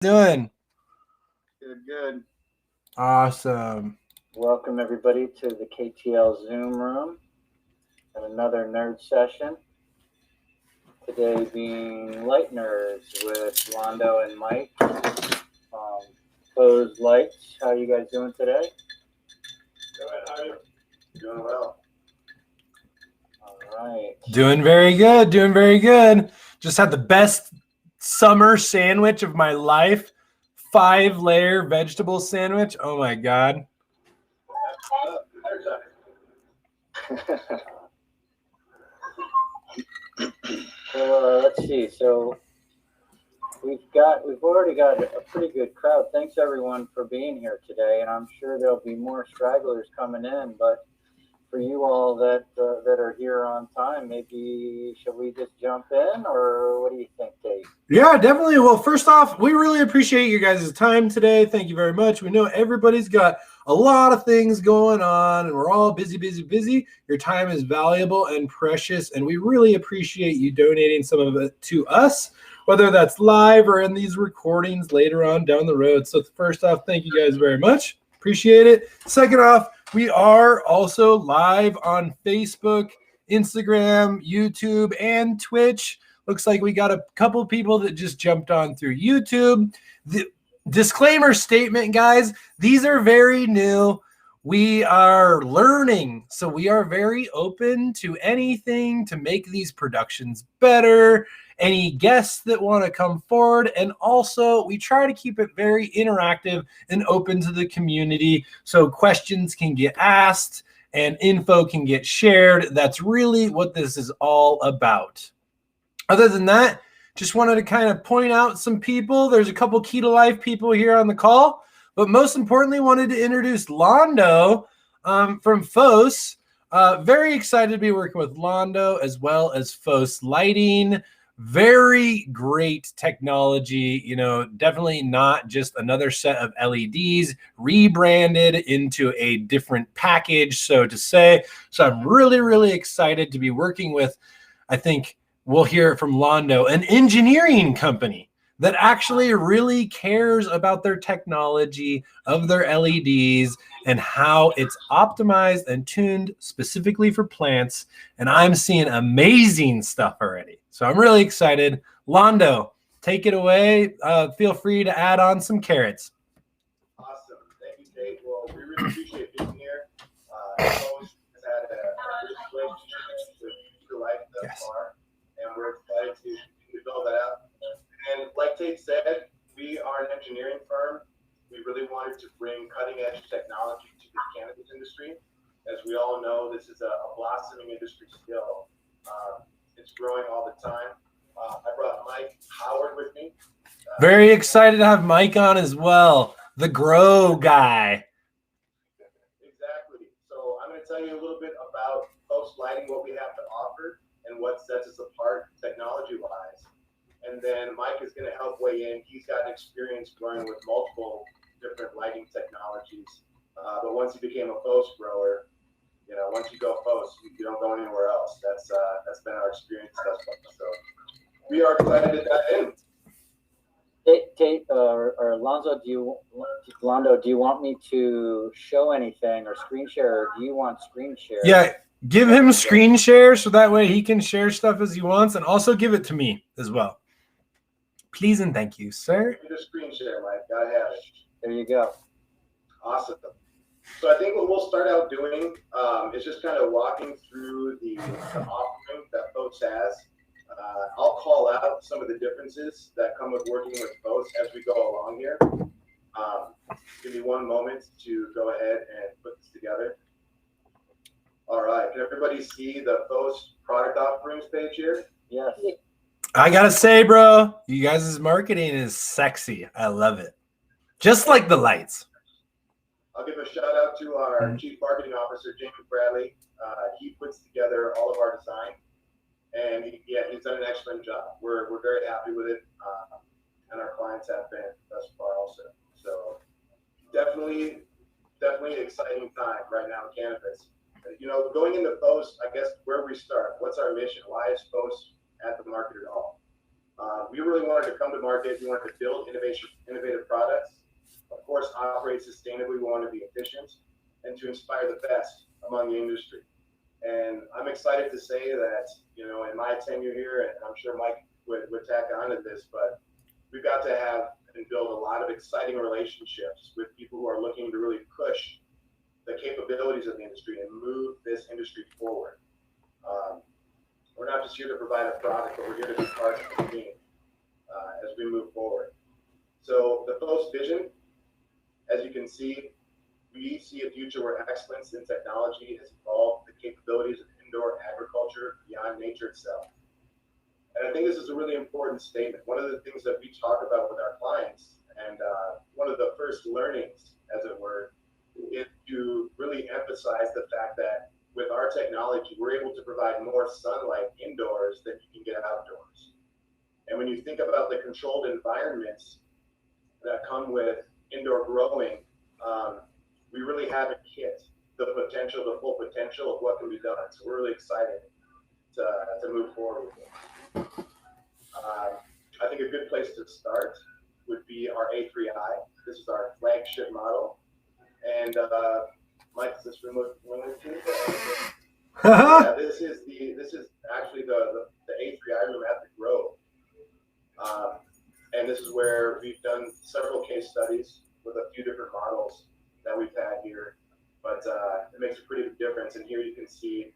Doing Good. awesome. Welcome everybody to the KTL Zoom room and another nerd session. Today being light nerds with Waldo and Mike. Closed lights. How you guys doing today? Good. How are you? Doing well. All right. Doing very good. Doing very good. Just had the best summer sandwich of my life. 5-layer vegetable sandwich. Oh my god. So let's see. So we've already got a pretty good crowd. Thanks everyone for being here today, and I'm sure there'll be more stragglers coming in. But for you all that are here on time, maybe should we just jump in, or what do you think, Kate? Yeah, definitely. Well, first off, we really appreciate you guys' time today. Thank you very much. We know everybody's got a lot of things going on, and we're all busy. Your time is valuable and precious, and we really appreciate you donating some of it to us, whether that's live or in these recordings later on down the road. So first off, thank you guys very much. Appreciate it. Second off, we are also live on Facebook, Instagram, YouTube, and Twitch. Looks like we got a couple people that just jumped on through YouTube. The disclaimer statement, guys, these are very new. We are learning, so we are very open to anything to make these productions better. Any guests that want to come forward, and also we try to keep it very interactive and open to the community so questions can get asked and info can get shared. That's really what this is all about. Other than that, just wanted to kind of point out some people. There's a couple Key to Life people here on the call, but most importantly, wanted to introduce Londo from FOS. Very excited to be working with Londo as well as FOS Lighting. Very great technology, definitely not just another set of LEDs rebranded into a different package, so to say. So I'm really excited to be working with, I think we'll hear from Londo, an engineering company that actually really cares about their technology of their LEDs and how it's optimized and tuned specifically for plants. And I'm seeing amazing stuff already. So I'm really excited. Londo, take it away. Feel free to add on some carrots. Awesome. Thank you, Kate. Well, we really appreciate being here. Host has had a good relationship with Key to Life thus far, and we're excited to build that out. And like Kate said, we are an engineering firm. We really wanted to bring cutting-edge technology to the cannabis industry. As we all know, this is a blossoming industry still. It's growing all the time. I brought Mike Howard with me. Very excited to have Mike on as well, the grow guy. Exactly. So I'm going to tell you a little bit about FOS Lighting, what we have to offer, and what sets us apart technology-wise. And then Mike is going to help weigh in. He's got experience growing with multiple different lighting technologies. But once he became a FOS grower, once you go FOS, you don't go anywhere else. That's been our experience thus far. So we are excited to dive in. Kate or Alonzo, do you want me to show anything or screen share, or do you want screen share? Yeah, give him screen share so that way he can share stuff as he wants, and also give it to me as well. Please and thank you, sir. Give me the screen share, Mike. Gotta have it. There you go. Awesome. So I think what we'll start out doing is just kind of walking through the offering that FOS has. I'll call out some of the differences that come with working with FOS as we go along here. Give me one moment to go ahead and put this together. All right. Can everybody see the FOS product offerings page here? Yes. I gotta say, bro, you guys' marketing is sexy. I love it. Just like the lights. I'll give a shout out to our Chief Marketing Officer, Jamie Bradley. He puts together all of our design, and he's done an excellent job. We're very happy with it, and our clients have been thus far also. So definitely exciting time right now in cannabis. Going into FOS, I guess where we start. What's our mission? Why is FOS at the market at all? We really wanted to come to market. We wanted to build innovative products. Of course, operate sustainably. We want to be efficient and to inspire the best among the industry. And I'm excited to say that, in my tenure here, and I'm sure Mike would tack on to this, but we've got to have and build a lot of exciting relationships with people who are looking to really push the capabilities of the industry and move this industry forward. We're not just here to provide a product, but we're here to be part of the team as we move forward. So the post vision, as you can see, we see a future where excellence in technology has evolved the capabilities of indoor agriculture beyond nature itself. And I think this is a really important statement. One of the things that we talk about with our clients, and one of the first learnings, as it were, is to really emphasize the fact that with our technology, we're able to provide more sunlight indoors than you can get outdoors. And when you think about the controlled environments that come with indoor growing, we really haven't hit the full potential of what can be done. So we're really excited to move forward with it. I think a good place to start would be our A3i. This is our flagship model. And Mike, is this remote too? Yeah, this is actually the A3i room at the Grove. And this is where we've done several case studies with a few different models that we've had here, but it makes a pretty big difference. And here you can see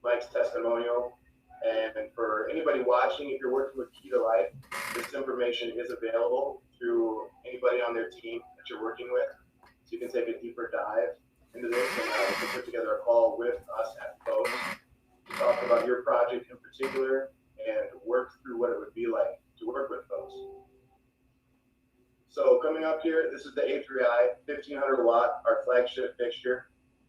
Mike's testimonial. And for anybody watching, if you're working with Key to Life, this information is available through anybody on their team that you're working with. So you can take a deeper dive into this, and you can put together a call with us at Post to talk about your project in particular and work through what it would be like to work with Post. So coming up here, this is the A3i 1500 watt, our flagship fixture.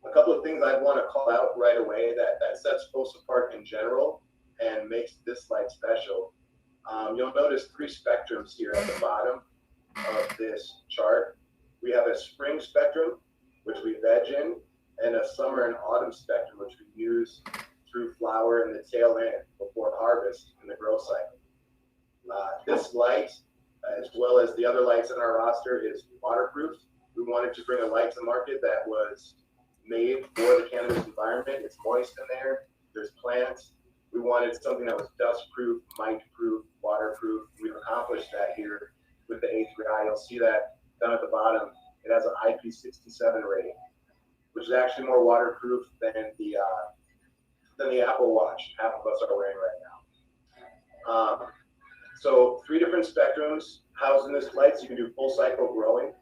A couple of things I want to call out right away that sets Post apart in general and makes this light special. You'll notice 3 spectrums here at the bottom of this chart. We have a spring spectrum, which we veg in, and a summer and autumn spectrum, which we use through flower and the tail end before harvest in the grow cycle. This light, as well as the other lights in our roster, is waterproof. We wanted to bring a light to market that was made for the cannabis environment. It's moist in there. There's plants. We wanted something that was dust-proof, mite-proof, waterproof. We've accomplished that here with the A3i. You'll see that down at the bottom. It has an IP67 rating, which is actually more waterproof than the Apple Watch half of us are wearing right now. So 3 different spectrums housed in this light, so you can do full cycle growing.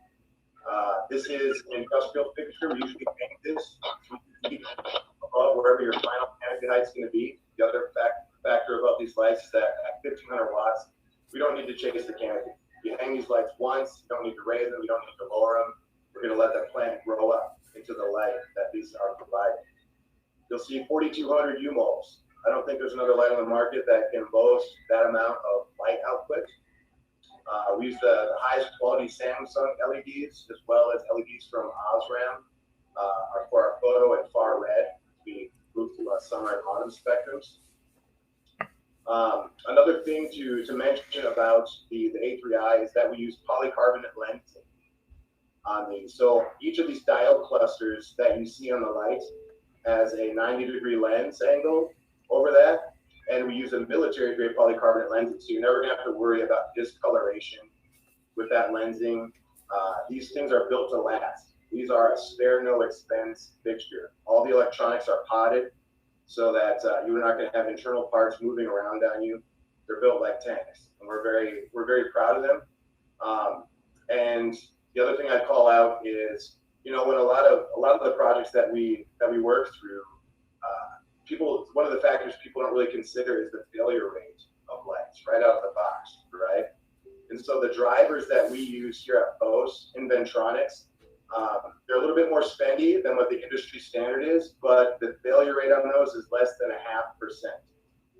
This is an industrial fixture. We usually paint this 3 feet above wherever your final canopy height is going to be. The other factor about these lights is that at 1500 watts, we don't need to chase the canopy. You hang these lights once, you don't need to raise them, you don't need to lower them. We're going to let the plant grow up into the light that these are providing. You'll see 4200 U-moles. I don't think there's another light on the market that can boast that amount of light output. We use the highest quality Samsung LEDs as well as LEDs from Osram for our photo and far red. We move to summer and autumn spectrums. Another thing to mention about the A3i is that we use polycarbonate lensing on these. So each of these diode clusters that you see on the light has a 90-degree lens angle over that. And we use a military-grade polycarbonate lensing, so you're never going to have to worry about discoloration with that lensing. These things are built to last. These are a spare no expense fixture. All the electronics are potted so that you're not going to have internal parts moving around on you. They're built like tanks, and we're very proud of them. And the other thing I'd call out is, when a lot of the projects that we work through, one of the factors people don't really consider is the failure rate of lights right out of the box, right? And so the drivers that we use here at Bose in Ventronics, they're a little bit more spendy than what the industry standard is, but the failure rate on those is less than 0.5%.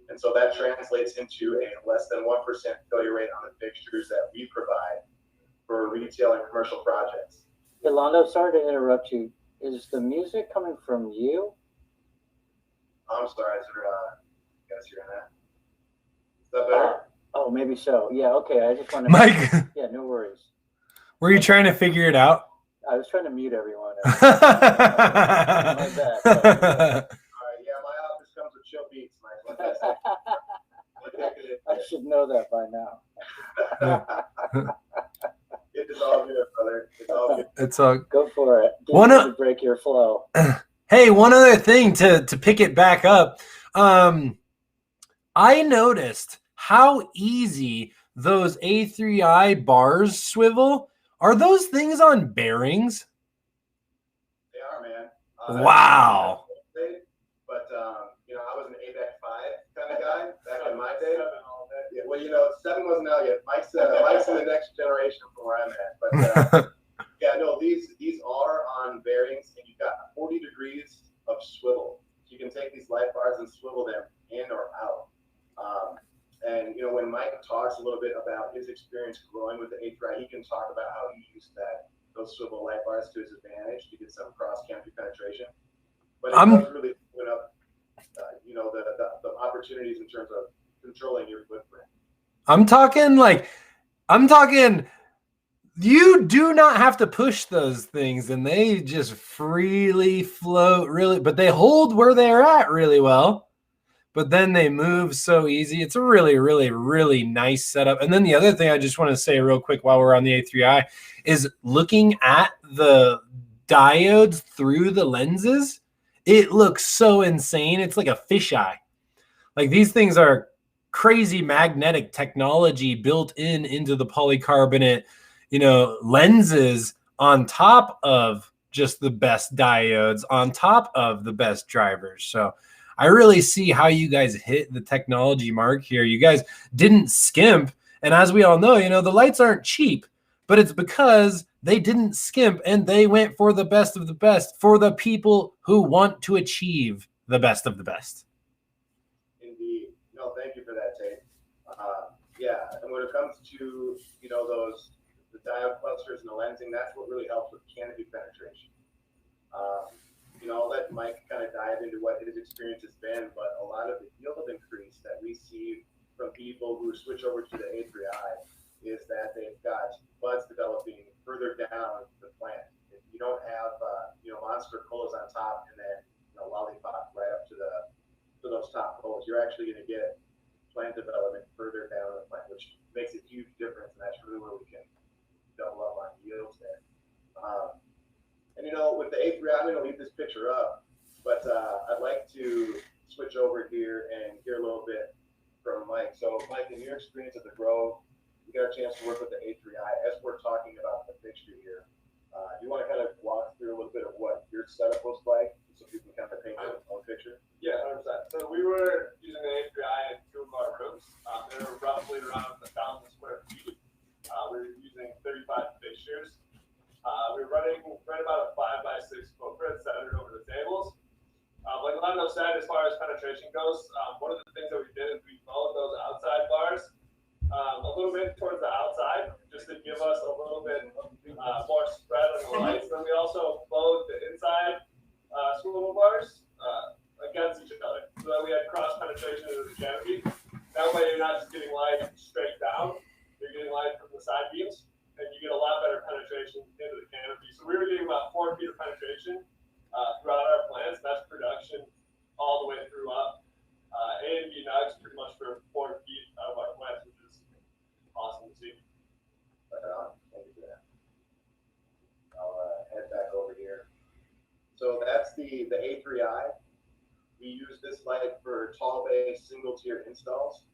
And so that translates into a less than 1% failure rate on the fixtures that we provide for retail and commercial projects. Yolando, sorry to interrupt you. Is the music coming from you? I'm sorry, is there, you guys hearing that? Is that better? Oh, maybe so. Yeah, okay. I just want to. Mike, Yeah, no worries. were you trying to figure it out? I was trying to mute everyone. My bad. But, All right, yeah, my office comes with chill beats, Mike. I should know that by now. It is all good, brother. It's all good. It's all. Go for it. One to break your flow. Hey, one other thing to pick it back up. I noticed how easy those A3I bars swivel. Are those things on bearings? They are, man. Wow. But, I was an ABAC 5 kind of guy back in my day. Yeah, well, 7 wasn't out yet. Mike's in the next generation from where I'm at. But, yeah, no, these are on bearings, and you've got 40 degrees of swivel. So you can take these light bars and swivel them in or out. And when Mike talks a little bit about his experience growing with the A3I, he can talk about how he used those swivel light bars to his advantage to get some cross canopy penetration. But it does really open up, the opportunities in terms of controlling your footprint. I'm talking. You do not have to push those things, and they just freely float, really. But they hold where they're at really well. But then they move so easy. It's a really, really, really nice setup. And then the other thing I just want to say real quick while we're on the A3I is looking at the diodes through the lenses. It looks so insane. It's like a fisheye. Like these things are crazy magnetic technology built into the polycarbonate, lenses on top of just the best diodes, on top of the best drivers. So I really see how you guys hit the technology mark here. You guys didn't skimp. And as we all know, the lights aren't cheap, but it's because they didn't skimp and they went for the best of the best for the people who want to achieve the best of the best. Indeed. No, thank you for that, Tate. Yeah, and when it comes to, the diode clusters and the lensing, that's what really helps with canopy penetration. I'll let Mike kind of dive into what his experience has been, but a lot of the yield increase that we see from people who switch over to the A3I is that they've got buds developing further down the plant. If you don't have, monster colas on top and then, lollipop right up to those top colas, you're actually going to get plant development further down the plant, which makes a huge difference, and that's really where we can double up on yields there. And with the A3I, I'm going to leave this picture up, but I'd like to switch over here and hear a little bit from Mike. So, Mike, in your experience at the Grove, you got a chance to work with the A3I. As we're talking about the fixture here, you want to kind of walk through a little bit of what your setup looks like so people can kind of paint their own picture? Yeah, 100%. So we were using the A3I in 2 of our rooms. They were roughly around 1,000 square feet. We were using 35 fixtures. We were running right about a 5x6 footprint centered over the tables. Like Lando said, as far as penetration goes, one of the things that we did is we lowered those outside bars a little bit towards the outside, just to give us a little bit more spread on the lights. Then we also lowered the inside swivel bars against each other, so that we had cross penetration into the canopy. That way, you're not just getting light straight down; you're getting light from the side beams, and you get a lot better penetration into the canopy. So we were getting about 4 feet of penetration throughout our plants. That's production all the way through up. A and B nugs pretty much for 4 feet out of our plants, which is awesome to see. Thank you for that. I'll head back over here. So that's the A3I. We use this light for tall bay single tier installs.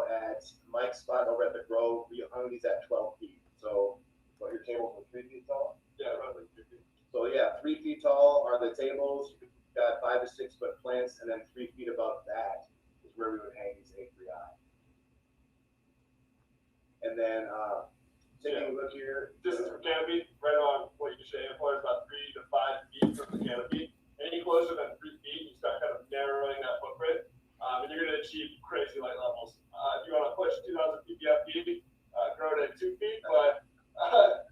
At Mike's spot over at the Grove, we hung these at 12 feet. So, your tables were 3 feet tall? Yeah, roughly 3 feet. So yeah, 3 feet tall are the tables. You've got 5 to 6 foot plants, and then 3 feet above that is where we would hang these A3I. And then taking a look here. Distance from canopy, right on what you should aim for is about 3 to 5 feet from the canopy. Any closer than 3 feet, you start kind of narrowing that footprint, and you're going to achieve crazy light levels. If you want to push 2,000 ppfd, grow it at 2 feet, but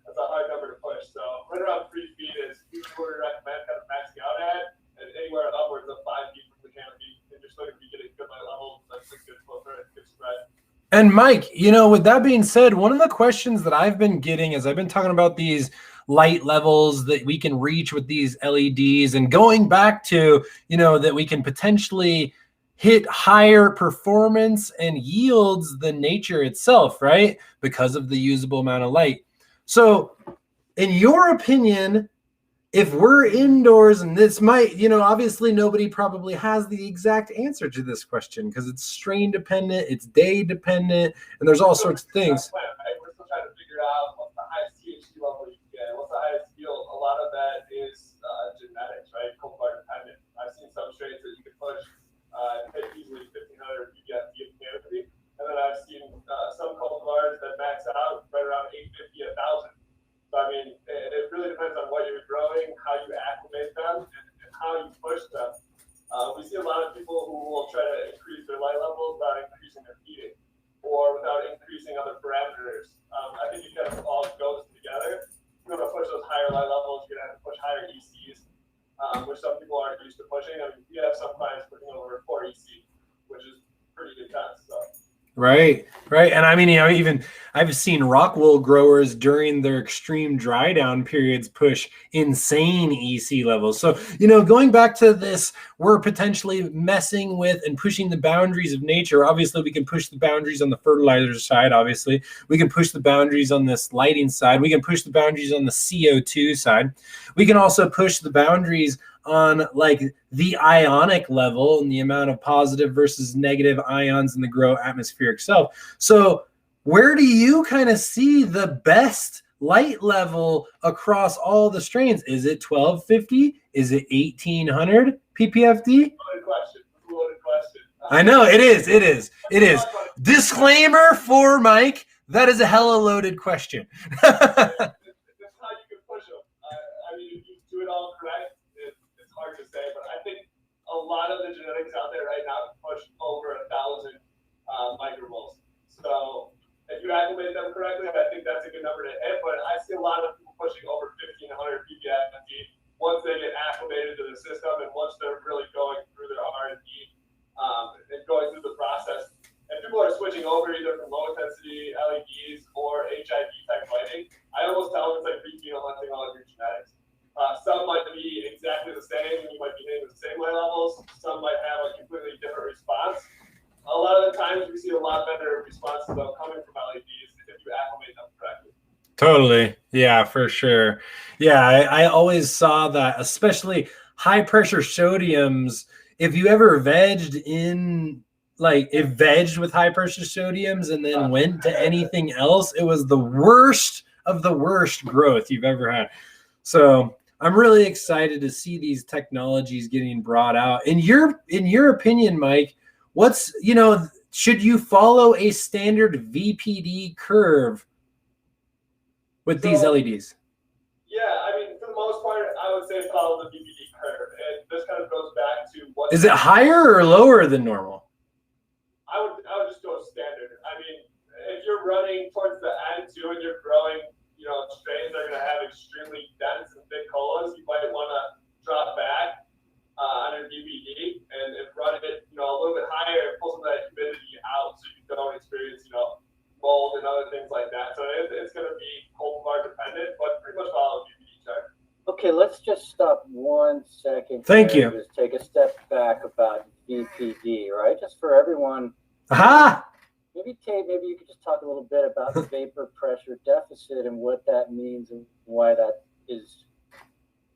that's a hard number to push. So right around 3 feet is usually what we recommend kind of maxing out at, and anywhere upwards of 5 feet from the canopy, and you're still going to be getting good light levels, that's a good filter, good spread. And Mike, with that being said, one of the questions that I've been getting as I've been talking about these light levels that we can reach with these LEDs, and going back to, that we can potentially hit higher performance and yields than nature itself, right? Because of the usable amount of light. So in your opinion, if we're indoors, and this might, obviously nobody probably has the exact answer to this question because it's strain dependent, it's day dependent, and there's all sorts of things. We're still trying to figure out what's the highest THC level you can get, what's the highest yield. A lot of that is genetics, right? Cultivar dependent. I've seen some strains that you can push hit easily 1,500 ppm of canopy, and then I've seen some cultivars that max out right around 850, 1,000. So, I mean, it really depends on what you're growing, how you acclimate them, and how you push them. We see a lot of people who will try to increase their light levels without increasing their feeding or without increasing other parameters. I think it kind of all goes together. You're going to push those higher light levels, you're going to have to push higher ECs, which some people aren't used to pushing. I mean, we have some clients pushing over 4 EC, which is pretty intense. So. Right. And I mean, even I've seen rock wool growers during their extreme dry down periods push insane EC levels. So, going back to this, we're potentially messing with and pushing the boundaries of nature. Obviously, we can push the boundaries on the fertilizer side. Obviously, we can push the boundaries on this lighting side. We can push the boundaries on the CO2 side. We can also push the boundaries on like the ionic level and the amount of positive versus negative ions in the grow atmosphere itself. So where do you kind of see the best light level across all the strains? Is it 1250? Is it 1800 ppfd? Loaded question. I know it is. Disclaimer for Mike, that is a hella loaded question. That's how you can push them. I mean, if you do it all correct, it's hard to say, but I think a lot of the genetics out there right now can push over 1,000 micromoles. So if you acclimate them correctly, I think that's a good number to hit. But I see a lot of people pushing over 1,500 ppfd once they get acclimated to the system and once they're really going through their R&D and going through the process. And people are switching over either from low intensity LEDs or HID type lighting. I almost tell them it's like rephenolenting all of your genetics. Some might be exactly the same, and you might be hitting the same light levels. Some might have a completely different response. A lot of the times we see a lot better responses though coming from LEDs if you acclimate them correctly. Totally. Yeah, for sure. Yeah, I always saw that, especially high pressure sodiums. If you ever vegged with high pressure sodiums and then went to anything else, it was the worst of the worst growth you've ever had. So I'm really excited to see these technologies getting brought out. In your opinion, Mike, should you follow a standard VPD curve with these LEDs? Yeah, I mean, for the most part, I would say follow the VPD curve. And this kind of goes back to what is it higher or lower than normal? I would just go standard. I mean, if you're running towards the end too and you're growing, strains that are going to have extremely dense and thick colas, you might want to drop back on your VPD and run it, a little bit higher, pull some of that humidity out so you don't experience, mold and other things like that. So it's going to be cultivar dependent, but pretty much follow VPD check. Okay, let's just stop 1 second. Thank you. Just take a step back about VPD, right? Just for everyone. Aha! Maybe you could just talk a little bit about the vapor pressure deficit and what that means and why that is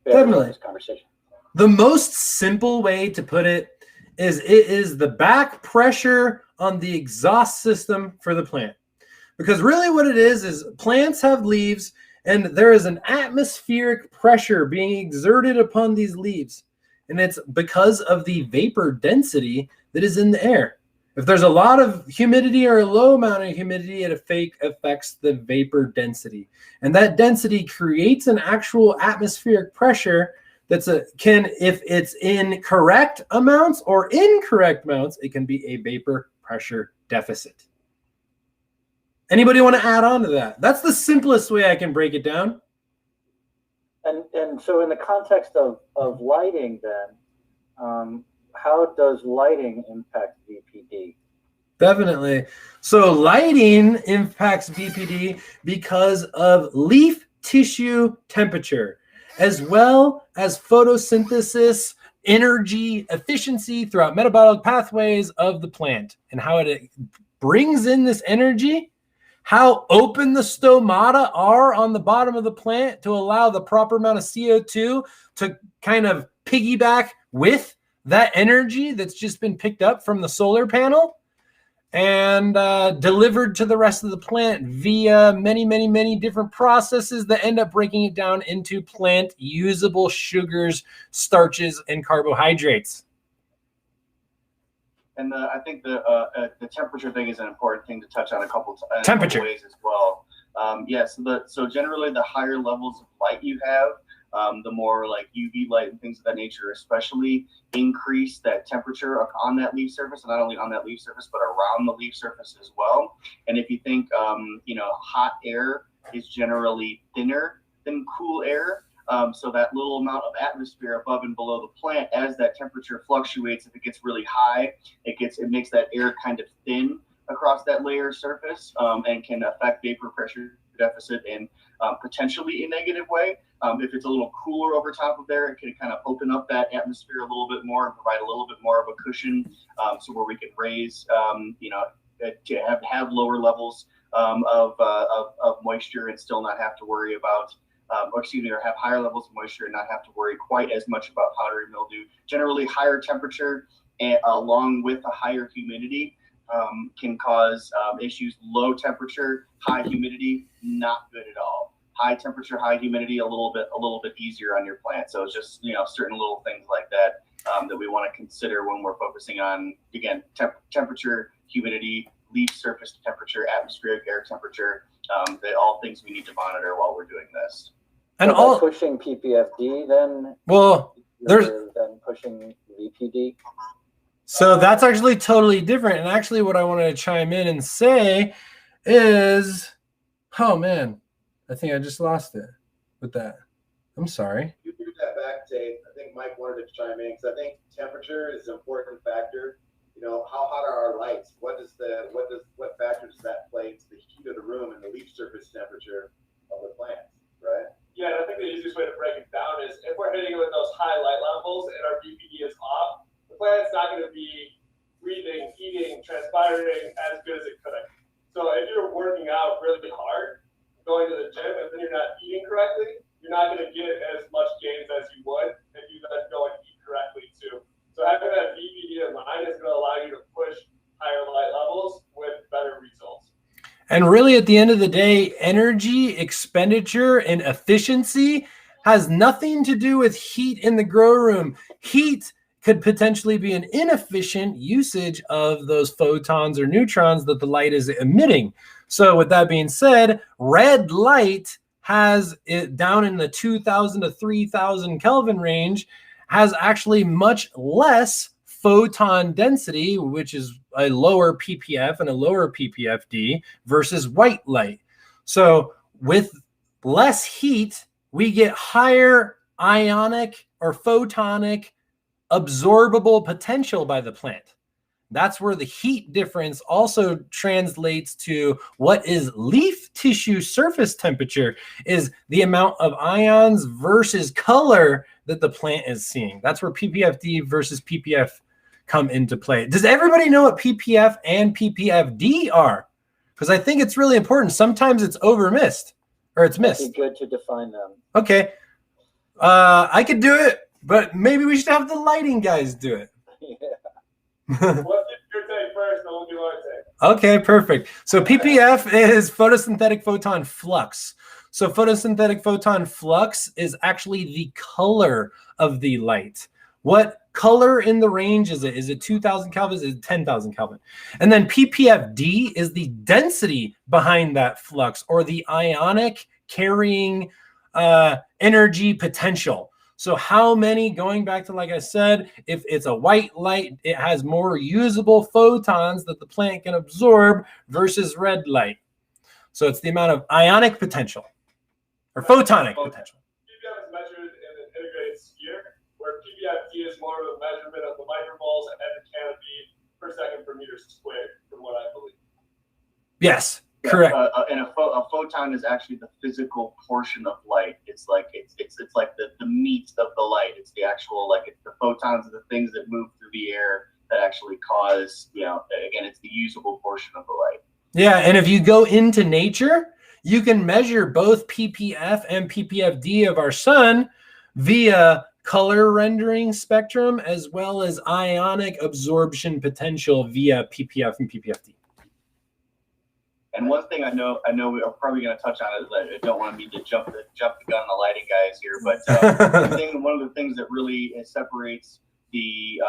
Definitely in this conversation. The most simple way to put it is the back pressure on the exhaust system for the plant. Because really what it is plants have leaves and there is an atmospheric pressure being exerted upon these leaves. And it's because of the vapor density that is in the air. If there's a lot of humidity or a low amount of humidity, it affects the vapor density. And that density creates an actual atmospheric pressure if it's in correct amounts or incorrect amounts, it can be a vapor pressure deficit. Anybody want to add on to that? That's the simplest way I can break it down. And so in the context of lighting then, how does lighting impact VPD? Definitely. So lighting impacts BPD because of leaf tissue temperature, as well as photosynthesis, energy efficiency throughout metabolic pathways of the plant, and how it brings in this energy, how open the stomata are on the bottom of the plant to allow the proper amount of CO2 to kind of piggyback with that energy that's just been picked up from the solar panel and delivered to the rest of the plant via many different processes that end up breaking it down into plant usable sugars, starches, and carbohydrates. And I think the temperature thing is an important thing to touch on a couple ways as well. So generally the higher levels of light you have, the more like UV light and things of that nature, especially increase that temperature on that leaf surface, and not only on that leaf surface, but around the leaf surface as well. And if you think, hot air is generally thinner than cool air. So that little amount of atmosphere above and below the plant, as that temperature fluctuates, if it gets really high, it makes that air kind of thin across that layer surface, and can affect vapor pressure deficit in potentially a negative way. If it's a little cooler over top of there, it can kind of open up that atmosphere a little bit more and provide a little bit more of a cushion, so where we can raise, to have lower levels of moisture and still not have to worry about, or have higher levels of moisture and not have to worry quite as much about powdery mildew. Generally, higher temperature along with a higher humidity can cause issues. Low temperature, high humidity, not good at all. High temperature, high humidity, a little bit easier on your plant. So it's just certain little things like that that we want to consider when we're focusing on, again, temperature, humidity, leaf surface temperature, atmospheric air temperature. That all things we need to monitor while we're doing this. And so all pushing PPFD, then there's then pushing VPD. So that's actually totally different. And actually, what I wanted to chime in and say is, oh man, I think I just lost it with that. I'm sorry. You threw that back, Tate. I think Mike wanted to chime in because I think temperature is an important factor. How hot are our lights? What factor does that play into the heat of the room and the leaf surface temperature of the plants, right? Yeah, and I think the easiest way to break it down is if we're hitting it with those high light levels and our BPD is off, the plant's not going to be breathing, eating, transpiring as good as it could. So if you're working out really hard, going to the gym, and then you're not eating correctly, you're not going to get as much gains as you would if you then go and eat correctly too. So having that BPD in mind is going to allow you to push higher light levels with better results. And really, at the end of the day, energy expenditure and efficiency has nothing to do with heat in the grow room. Heat could potentially be an inefficient usage of those photons or neutrons that the light is emitting. So with that being said, red light has it down in the 2000 to 3000 Kelvin range, has actually much less photon density, which is a lower PPF and a lower PPFD versus white light. So with less heat, we get higher ionic or photonic absorbable potential by the plant. That's where the heat difference also translates to what is leaf tissue surface temperature, is the amount of ions versus color that the plant is seeing. That's where PPFD versus PPF come into play. Does everybody know what PPF and PPFD are? Because I think it's really important. Sometimes it's overmissed or it's missed. It'd be good to define them. Okay. I could do it, but maybe we should have the lighting guys do it. Yeah. What's your take first, and we'll do our take. Okay, perfect. So PPF is photosynthetic photon flux. So photosynthetic photon flux is actually the color of the light. What color in the range is it? Is it 2000 Kelvin? Is it 10,000 Kelvin? And then PPFD is the density behind that flux, or the ionic carrying energy potential. So how many, going back to, like I said, if it's a white light, it has more usable photons that the plant can absorb versus red light. So it's the amount of ionic potential or photonic potential. PPF is measured in an integrated sphere, where PPFD is more of a measurement of the micromoles and the canopy per second per meter squared. from what I believe. Yes, correct. And a photon is actually the physical portion of light. It's like the meat of the light. It's the actual the photons are the things that move through the air that actually cause again, it's the usable portion of the light. Yeah, and if you go into nature, you can measure both PPF and PPFD of our sun via color rendering spectrum as well as ionic absorption potential via PPF and PPFD. And one thing I know we are probably going to touch on it. I don't want me to jump the gun on the lighting guys here, but one of the things that really separates the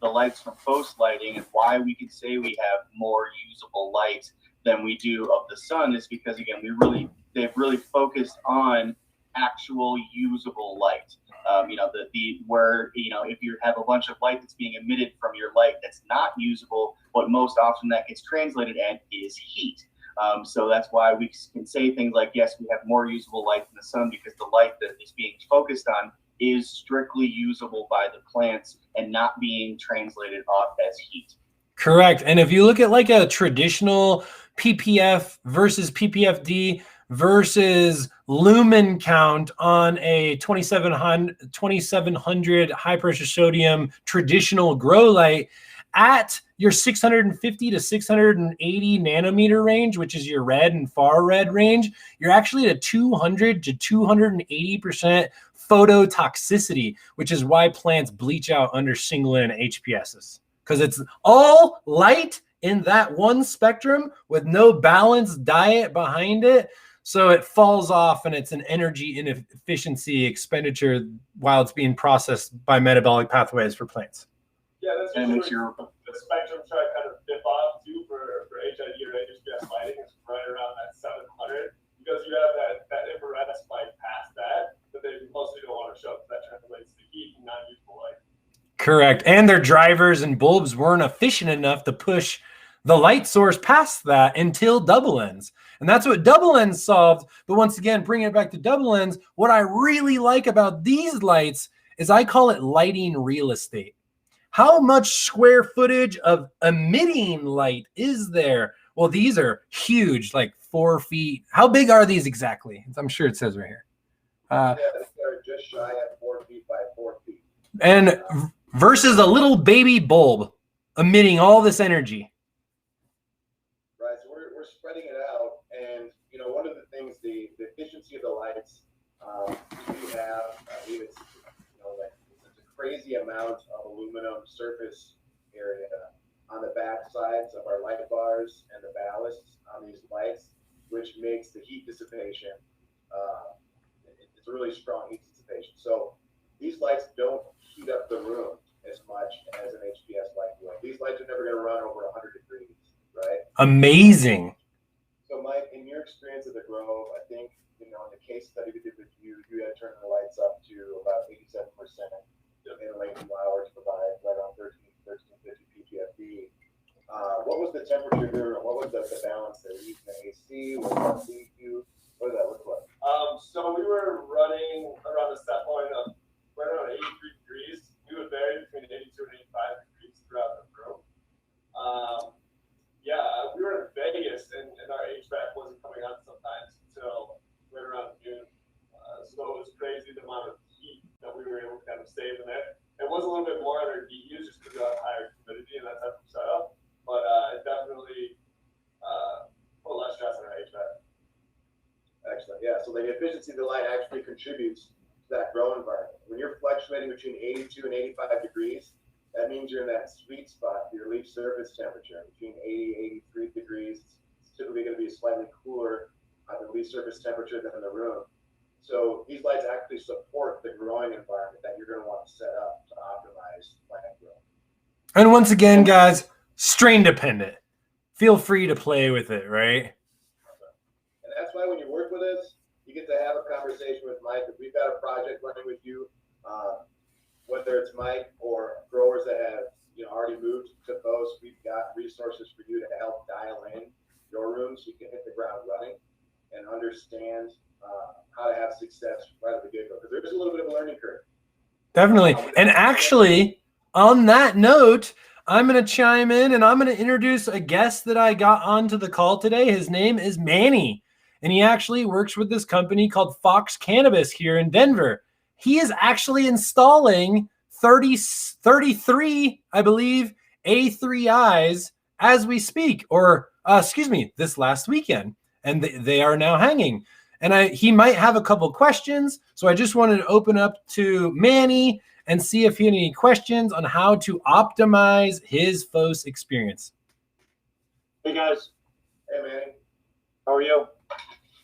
lights from post lighting and why we can say we have more usable light than we do of the sun is because again they've really focused on actual usable light. If you have a bunch of light that's being emitted from your light that's not usable, what most often that gets translated at is heat. So that's why we can say things like, yes, we have more usable light than the sun because the light that is being focused on is strictly usable by the plants and not being translated off as heat. Correct. And if you look at like a traditional PPF versus PPFD versus lumen count on a 2700 high pressure sodium traditional grow light at your 650 to 680 nanometer range, which is your red and far red range, you're actually at a 200 to 280% phototoxicity, which is why plants bleach out under single N HPSs. Because it's all light in that one spectrum with no balanced diet behind it. So it falls off and it's an energy inefficiency expenditure while it's being processed by metabolic pathways for plants. Yeah, that's usually the spectrum try to kind of dip off too for HID or HPS lighting is right around that 700 because you have that infrared spike past that they mostly don't want to show because that translates to heat and not useful light. Correct. And their drivers and bulbs weren't efficient enough to push the light source past that until double ends. And that's what double ends solved. But once again, bringing it back to double ends, what I really like about these lights is I call it lighting real estate. How much square footage of emitting light is there? Well, these are huge, like 4 feet. How big are these exactly? I'm sure it says right here. They're just shy of 4 feet by 4 feet. And versus a little baby bulb emitting all this energy. Right, so we're spreading it out, and one of the things, the efficiency of the lights, we have, it's a crazy amount of aluminum surface area on the back sides of our light bars and the ballasts on these lights, which makes the heat dissipation. It's a really strong heat dissipation. So these lights don't heat up the room as much as an HPS light would. These lights are never going to run over 100 degrees, right? Amazing. So Mike, in your experience at the Grove, I think, in the case study we did with you, you had turned the lights up to about 87% in a length of hour to provide right around 1350 PPFD. What was the temperature there? What was the balance there? Were you using the AC? Was that CQ? What did that look like? So we were running around the set point of right around 83 degrees. We would vary between 82 and 85 degrees throughout the room. We were in Vegas and our HVAC wasn't coming on sometimes until right around June. So it was crazy the amount of heat that we were able to kind of save in there. It was a little bit more on our DUs just because we had higher humidity and that type of setup, but it definitely put less stress on our HVAC. Excellent. Yeah. So the efficiency of the light actually contributes to that grow environment. When you're fluctuating between 82 and 85 degrees, that means you're in that sweet spot for your leaf surface temperature between 80 83 degrees. It's typically going to be slightly cooler on the leaf surface temperature than in the room. So these lights actually support the growing environment that you're going to want to set up to optimize plant growth. And once again, guys, strain dependent. Feel free to play with it, right? And that's why when you work with us, you get to have a conversation with Mike. If we've got a project running with you, whether it's Mike or growers that have already moved to post, we've got resources for you to help dial in your rooms so you can hit the ground running and understand how to have success right at the get-go. Because there's a little bit of a learning curve. Definitely. And actually, on that note, I'm going to chime in and I'm going to introduce a guest that I got onto the call today. His name is Manny, and he actually works with this company called Fox Cannabis here in Denver. He is actually installing 33, I believe, A3Is as we speak, or this last weekend, and they are now hanging. And he might have a couple questions, so I just wanted to open up to Manny and see if he had any questions on how to optimize his FOS experience. Hey guys, Hey, man. how are you?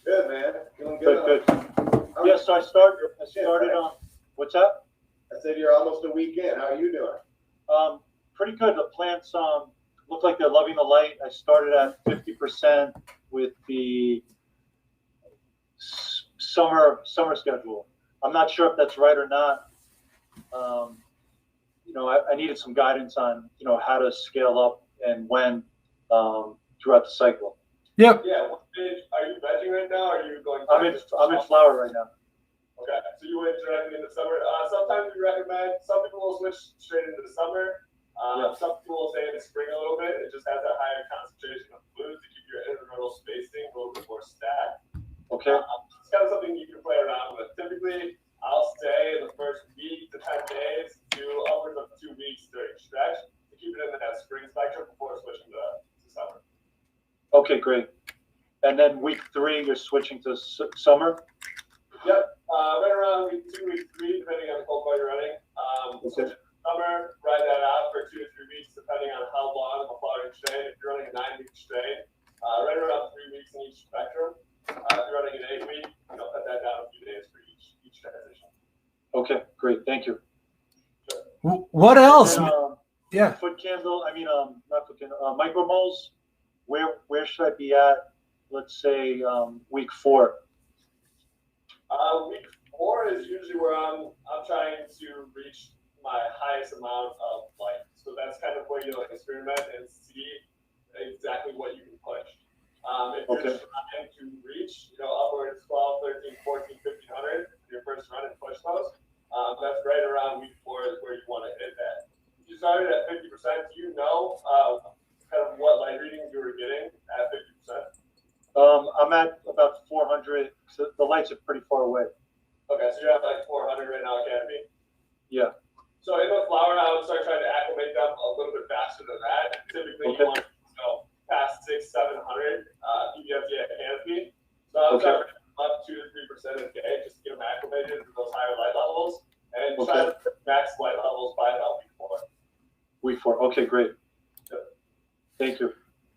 Good, man. Feeling good. Good. Yes, I started on. What's that? I said you're almost a week in. How are you doing? Pretty good. The plants look like they're loving the light. I started at 50% with the summer schedule. I'm not sure if that's right or not. I needed some guidance on how to scale up and when throughout the cycle. Yep. Yeah. What stage are you vegging right now? Or are you going? I'm in flower right now. Okay, so you went directly in the summer. Sometimes we recommend, some people will switch straight into the summer. Some people will stay in the spring a little bit. It just has a higher concentration of fluid to keep your internodal spacing a little bit more stacked. Okay. It's kind of something you can play around with. Typically, I'll stay in the first week to 10 days to upwards of 2 weeks during stretch to keep it in that spring spectrum before switching to summer. Okay, great. And then week 3, you're switching to summer? Yep. Right around week 2, week 3, depending on the cold you're running. Okay. Summer, ride that out for 2 to 3 weeks, depending on how long of a flowering strain. If you're running a 9-week strain, right around 3 weeks in each spectrum. If you're running an 8-week, cut that down a few days for each transition. Okay, great. Thank you. What else? And, Yeah. Foot candle. Not foot candle. Micromoles. Where should I be at? Let's say week 4. Week 4 is usually where I'm trying to reach my highest amount of light. So that's kind of where you'll experiment and see exactly what you can push. If you're trying to reach, upwards 12, 13, 14, 1500 your first run and push those, that's right around week 4 is where you want to hit that. If you started at 50%, do you know kind of what light readings you were getting at 50%? I'm at about 400. So the lights are pretty far away. Okay, so you're at like 400 right now, Academy? Yeah. So in the flower, I would start trying to acclimate them a little bit faster than that. Typically, you want to go past 600, 700 PBFD at canopy. So I would start up 2 to 3% a day just to get them acclimated to those higher light levels and try to max light levels by about week 4. Week 4. Okay, great. Thank you.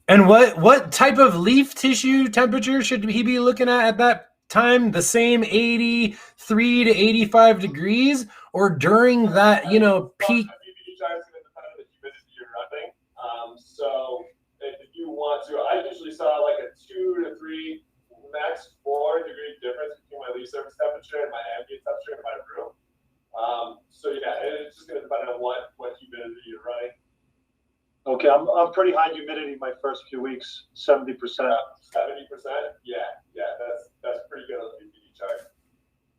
And what type of leaf tissue temperature should he be looking at that time? The same 83 to 85 degrees, or during that, peak? PBD charts going to depend on the humidity you're running. So if you want to, I usually saw like a 2 to 3, max 4 degree difference between my leaf surface temperature and my ambient temperature in my room. So yeah, it's just going to depend on what humidity you're running. Okay, I'm pretty high humidity my first few weeks, 70%. 70%? Yeah, that's pretty good on the PBD chart.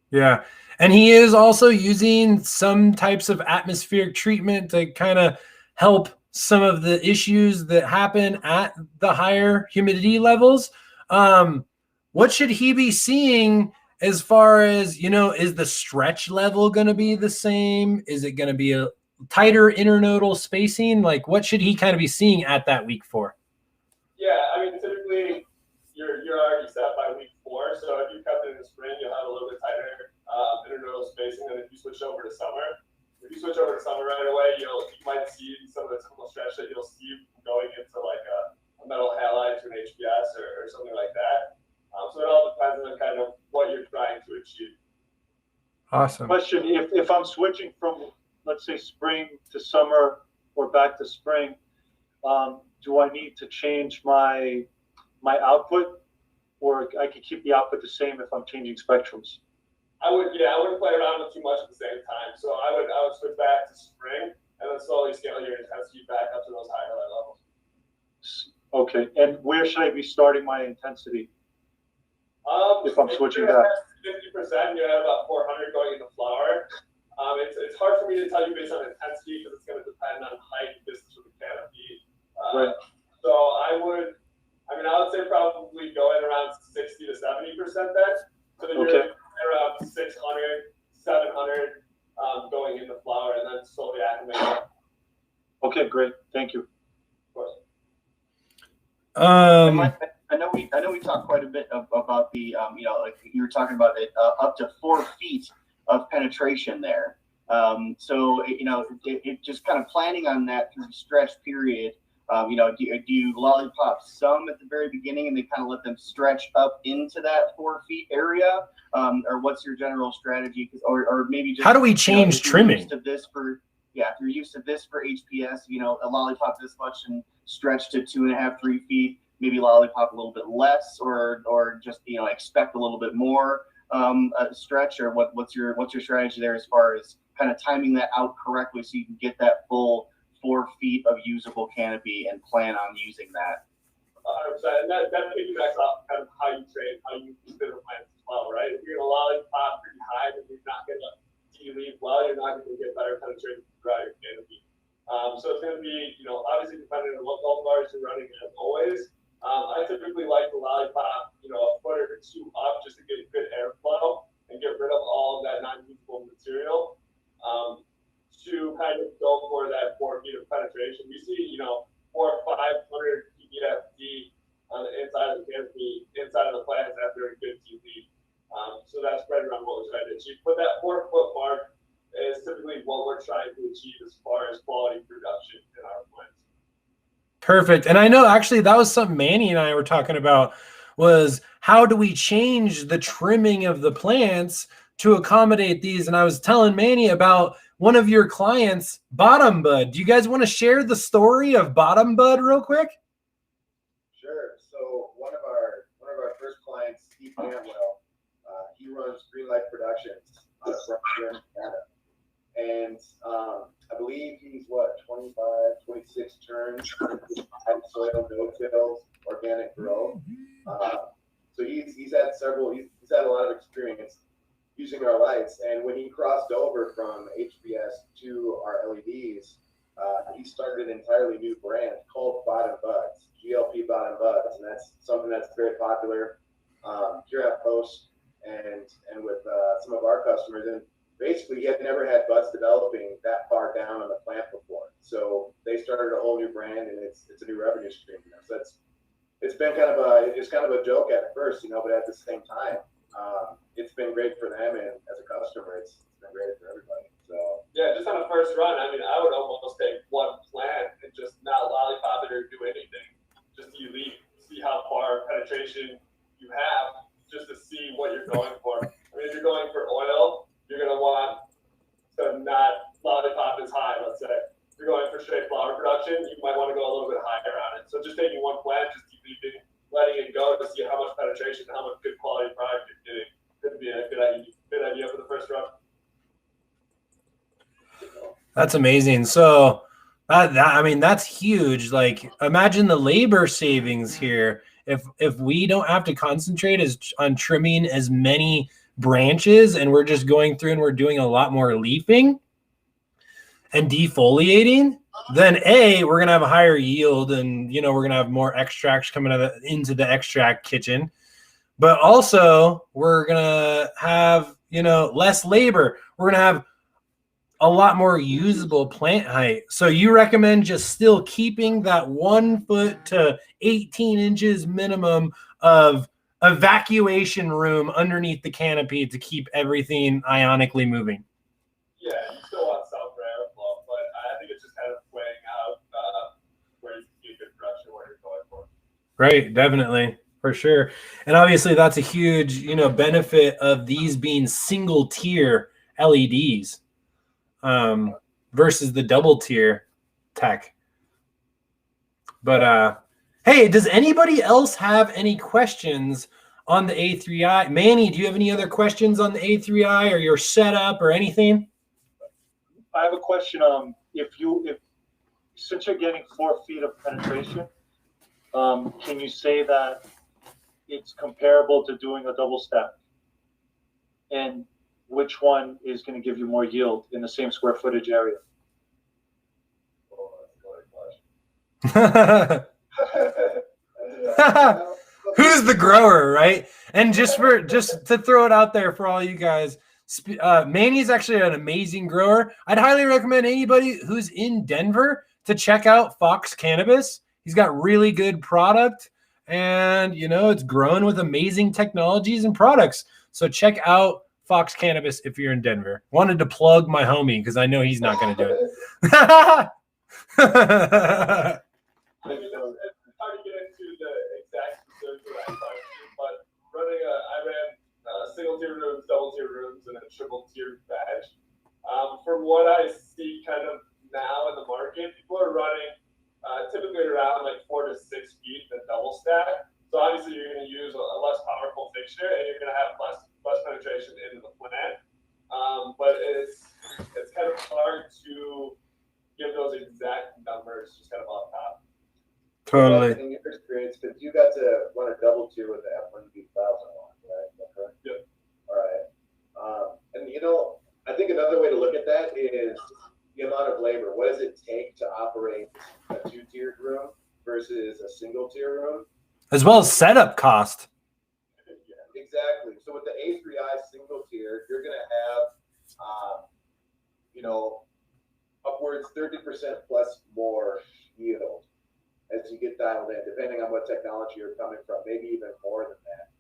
Yeah. And he is also using some types of atmospheric treatment to kind of help some of the issues that happen at the higher humidity levels. What should he be seeing as far as, is the stretch level going to be the same? Is it going to be a tighter internodal spacing? Like, what should he kind of be seeing at that week 4? Yeah, typically you're already set by week 4. So if you kept it in the spring, you'll have a little bit tighter internodal spacing than if you switch over to summer. If you switch over to summer right away, you might see some of the typical stretch that you'll see going into like a metal halide to an HBS or something like that. So it all depends on kind of what you're trying to achieve. Awesome. Question: If I'm switching from, let's say, spring to summer or back to spring, do I need to change my output, or I can keep the output the same if I'm changing spectrums? I wouldn't play around with too much at the same time. So I would switch back to spring and then slowly scale your intensity back up to those higher light levels. Okay, and where should I be starting my intensity if I'm switching back? 50%, you're at about 400 going into flower. It's hard for me to tell you based on intensity because it's going to depend on height and distance from the Okay, great. Thank you. I know we talked quite a bit about the like you were talking about it up to 4 feet of penetration there. So it just kind of planning on that through the stretch period. Do you lollipop some at the very beginning and they kind of let them stretch up into that 4 feet area, or what's your general strategy? Or maybe just how do we change trimming? If you're used to this for HPS, a lollipop this much and stretch to 2.5, 3 feet, maybe lollipop a little bit less, or just expect a little bit more stretch, or what's your strategy there as far as kind of timing that out correctly so you can get that full 4 feet of usable canopy and plan on using that. 100%. And that piggybacks off kind of how you train, how you spin the plants as well, right? If you're going to lollipop pretty high, then you're not going to de-leaf well, you're not going to get better penetration throughout your canopy. So it's going to be, obviously depending on what cultivars you're running as always. I typically like the lollipop, a foot or two up just to get good airflow and get rid of all of that non-usable material. To kind of go for that 4 feet of penetration, we see 400 or 500 ppfd on the inside of the canopy, inside of the plants after a good TP. So that's right around what we're trying to achieve. But that 4 foot mark is typically what we're trying to achieve as far as quality production in our plants. Perfect. And I know actually that was something Manny and I were talking about, was how do we change the trimming of the plants to accommodate these? And I was telling Manny about one of your clients, Bottom Bud. Do you guys want to share the story of Bottom Bud real quick? Sure. So one of our first clients, Steve Cantwell, he runs Greenlight Productions out of here in Canada. And I believe he's 25, 26 turns, soil, no-tills, organic grow. So he's had a lot of experience using our lights. And when he crossed over from HBS to our LEDs, he started an entirely new brand called Bottom Buds, GLP Bottom Buds. And that's something that's very popular here at Post and with some of our customers. And basically, he had never had buds developing that far down on the plant before. So they started a whole new brand, and it's a new revenue stream. So it's been kind of a joke at first, but at the same time, it's been great for them, and as a customer, it's been great for everybody. So yeah, just on a first run, I would almost take one plant and just not lollipop it or do anything. Just see how far penetration you have, just to see what you're going for. If you're going for oil, you're going to want to not lollipop as high, let's say. If you're going for straight flower production, you might want to go a little bit higher on it. So just taking one plant, just leaving, letting it go to see how much penetration, how much good quality product you're getting. Could be a good idea for the first run. That's amazing. So that's huge. Like, imagine the labor savings here. If we don't have to concentrate on trimming as many branches and we're just going through and we're doing a lot more leafing and defoliating, then we're going to have a higher yield, and we're going to have more extracts coming into the extract kitchen. But also we're going to have less labor. We're going to have a lot more usable plant height. So you recommend just still keeping that 1 foot to 18 inches minimum of evacuation room underneath the canopy to keep everything ionically moving. Yeah, you still want some for airflow, but I think it's just kind of weighing out where you get good production, what you're going for. Right, definitely, for sure. And obviously that's a huge, benefit of these being single tier LEDs versus the double tier tech. But hey, does anybody else have any questions on the A3i? Manny, do you have any other questions on the A3i or your setup or anything? I have a question. Since you're getting 4 feet of penetration, can you say that it's comparable to doing a double stack? And which one is going to give you more yield in the same square footage area? Oh, that's a good question. Who's the grower, right? And just to throw it out there for all you guys, Manny's actually an amazing grower. I'd highly recommend anybody who's in Denver to check out Fox Cannabis. He's got really good product, and it's grown with amazing technologies and products. So check out Fox Cannabis if you're in Denver. Wanted to plug my homie because I know he's not going to do it. It's hard to get into the exact specifics of that question, but I ran single tier rooms, double tier rooms, and a triple tier badge. From what I see kind of now in the market, people are running typically around like 4 to 6 feet in a double stack. So obviously you're going to use a less powerful fixture, and you're going to have less penetration into the plant. But it's kind of hard to give those exact numbers just kind of off top. Totally. In your experience, because you got to run a double tier with the F1B 1000 one, right? Is that correct? Yep. All right. And I think another way to look at that is the amount of labor. What does it take to operate a 2-tiered room versus a single-tier room? As well as setup cost. Exactly. So with the A3i single tier, you're going to have, upwards 30% plus more yield as you get dialed in, depending on what technology you're coming from, maybe even more than that.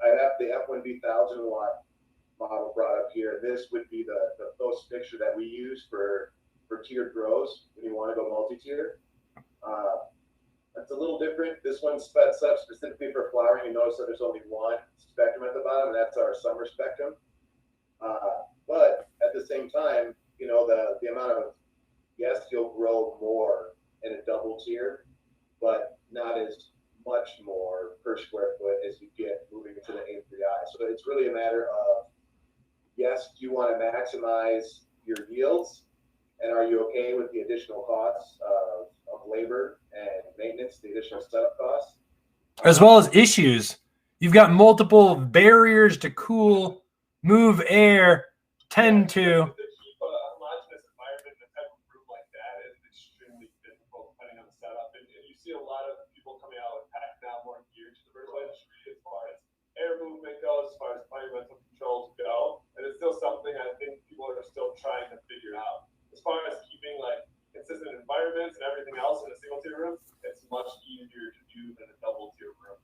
I have the F1B 1000 watt model brought up here. This would be the post fixture that we use for tiered grows when you want to go multi-tier. It's a little different. This one's set up specifically for flowering. You notice that there's only one spectrum at the bottom, and that's our summer spectrum. But at the same time, the amount of, yes, you'll grow more in a double tier, but not as much more per square foot as you get moving into the A3i. So it's really a matter of, yes, do you want to maximize your yields, and are you okay with the additional costs of labor and maintenance, the additional setup costs? As well as issues. You've got multiple barriers to cool, move air, tend to. To keep a homogeneous environment in a type of room like that is extremely difficult depending on the setup. And you see a lot of people coming out with pack now more geared to the vertical industry as far as air movement goes, as far as environmental controls go. And it's still something I think people are still trying to figure out. As far as keeping like consistent environments and everything else in a single tier room, it's much easier to do than a double tier room.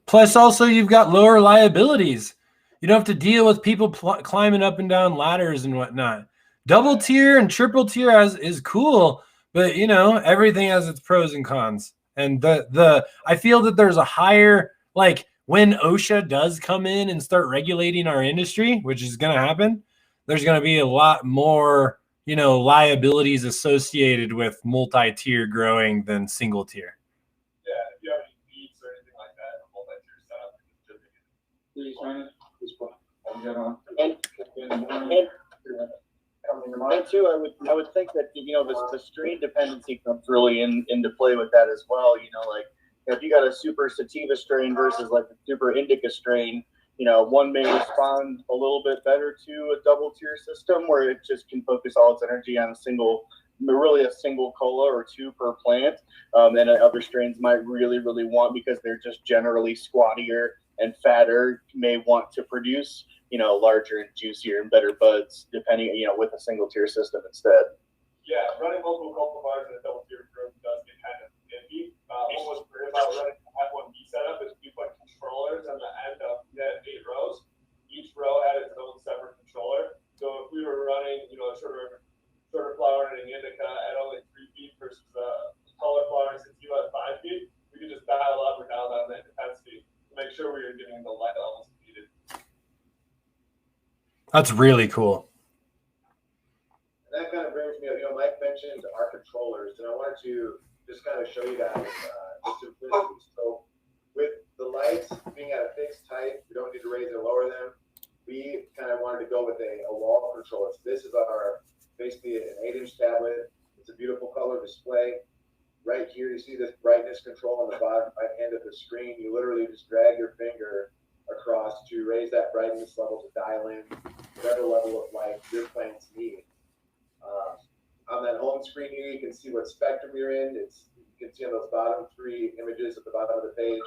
Plus, also, you've got lower liabilities. You don't have to deal with people climbing up and down ladders and whatnot. Double tier and triple tier is cool, but everything has its pros and cons. And I feel that there's a higher, like when OSHA does come in and start regulating our industry, which is going to happen, there's going to be a lot more, liabilities associated with multi-tier growing than single tier. Yeah, if you have any beats or anything like that, a multi-tier setup is distributed. And too, I would think that the strain dependency comes really into play with that as well. Like if you got a super sativa strain versus like a super indica strain, one may respond a little bit better to a double tier system where it just can focus all its energy on a single cola or two per plant. And other strains might really want, because they're just generally squattier and fatter, may want to produce larger and juicier and better buds, depending with a single tier system instead. Yeah, running multiple cultivars in a double tier room does get kind of iffy. What was great about running the F1B setup is we put controllers on the end of 8 rows. Each row had its own separate controller. So if we were running, a shorter flowering indica at only 3 feet versus taller flowering sativa at 5 feet, we could just dial up or dial down that intensity to make sure we were getting the light levels needed. That's really cool. And that kind of brings me up, Mike mentioned our controllers, and I wanted to just kind of show you guys the simplicity. So with the lights being at a fixed height, we don't need to raise or lower them. We kind of wanted to go with a wall controller. So this is basically an 8-inch tablet. It's a beautiful color display. Right here, you see this brightness control on the bottom right hand of the screen. You literally just drag your finger across to raise that brightness level to dial in whatever level of light your plants need. On that home screen here, you can see what spectrum you're in. You can see on those bottom 3 images at the bottom of the page.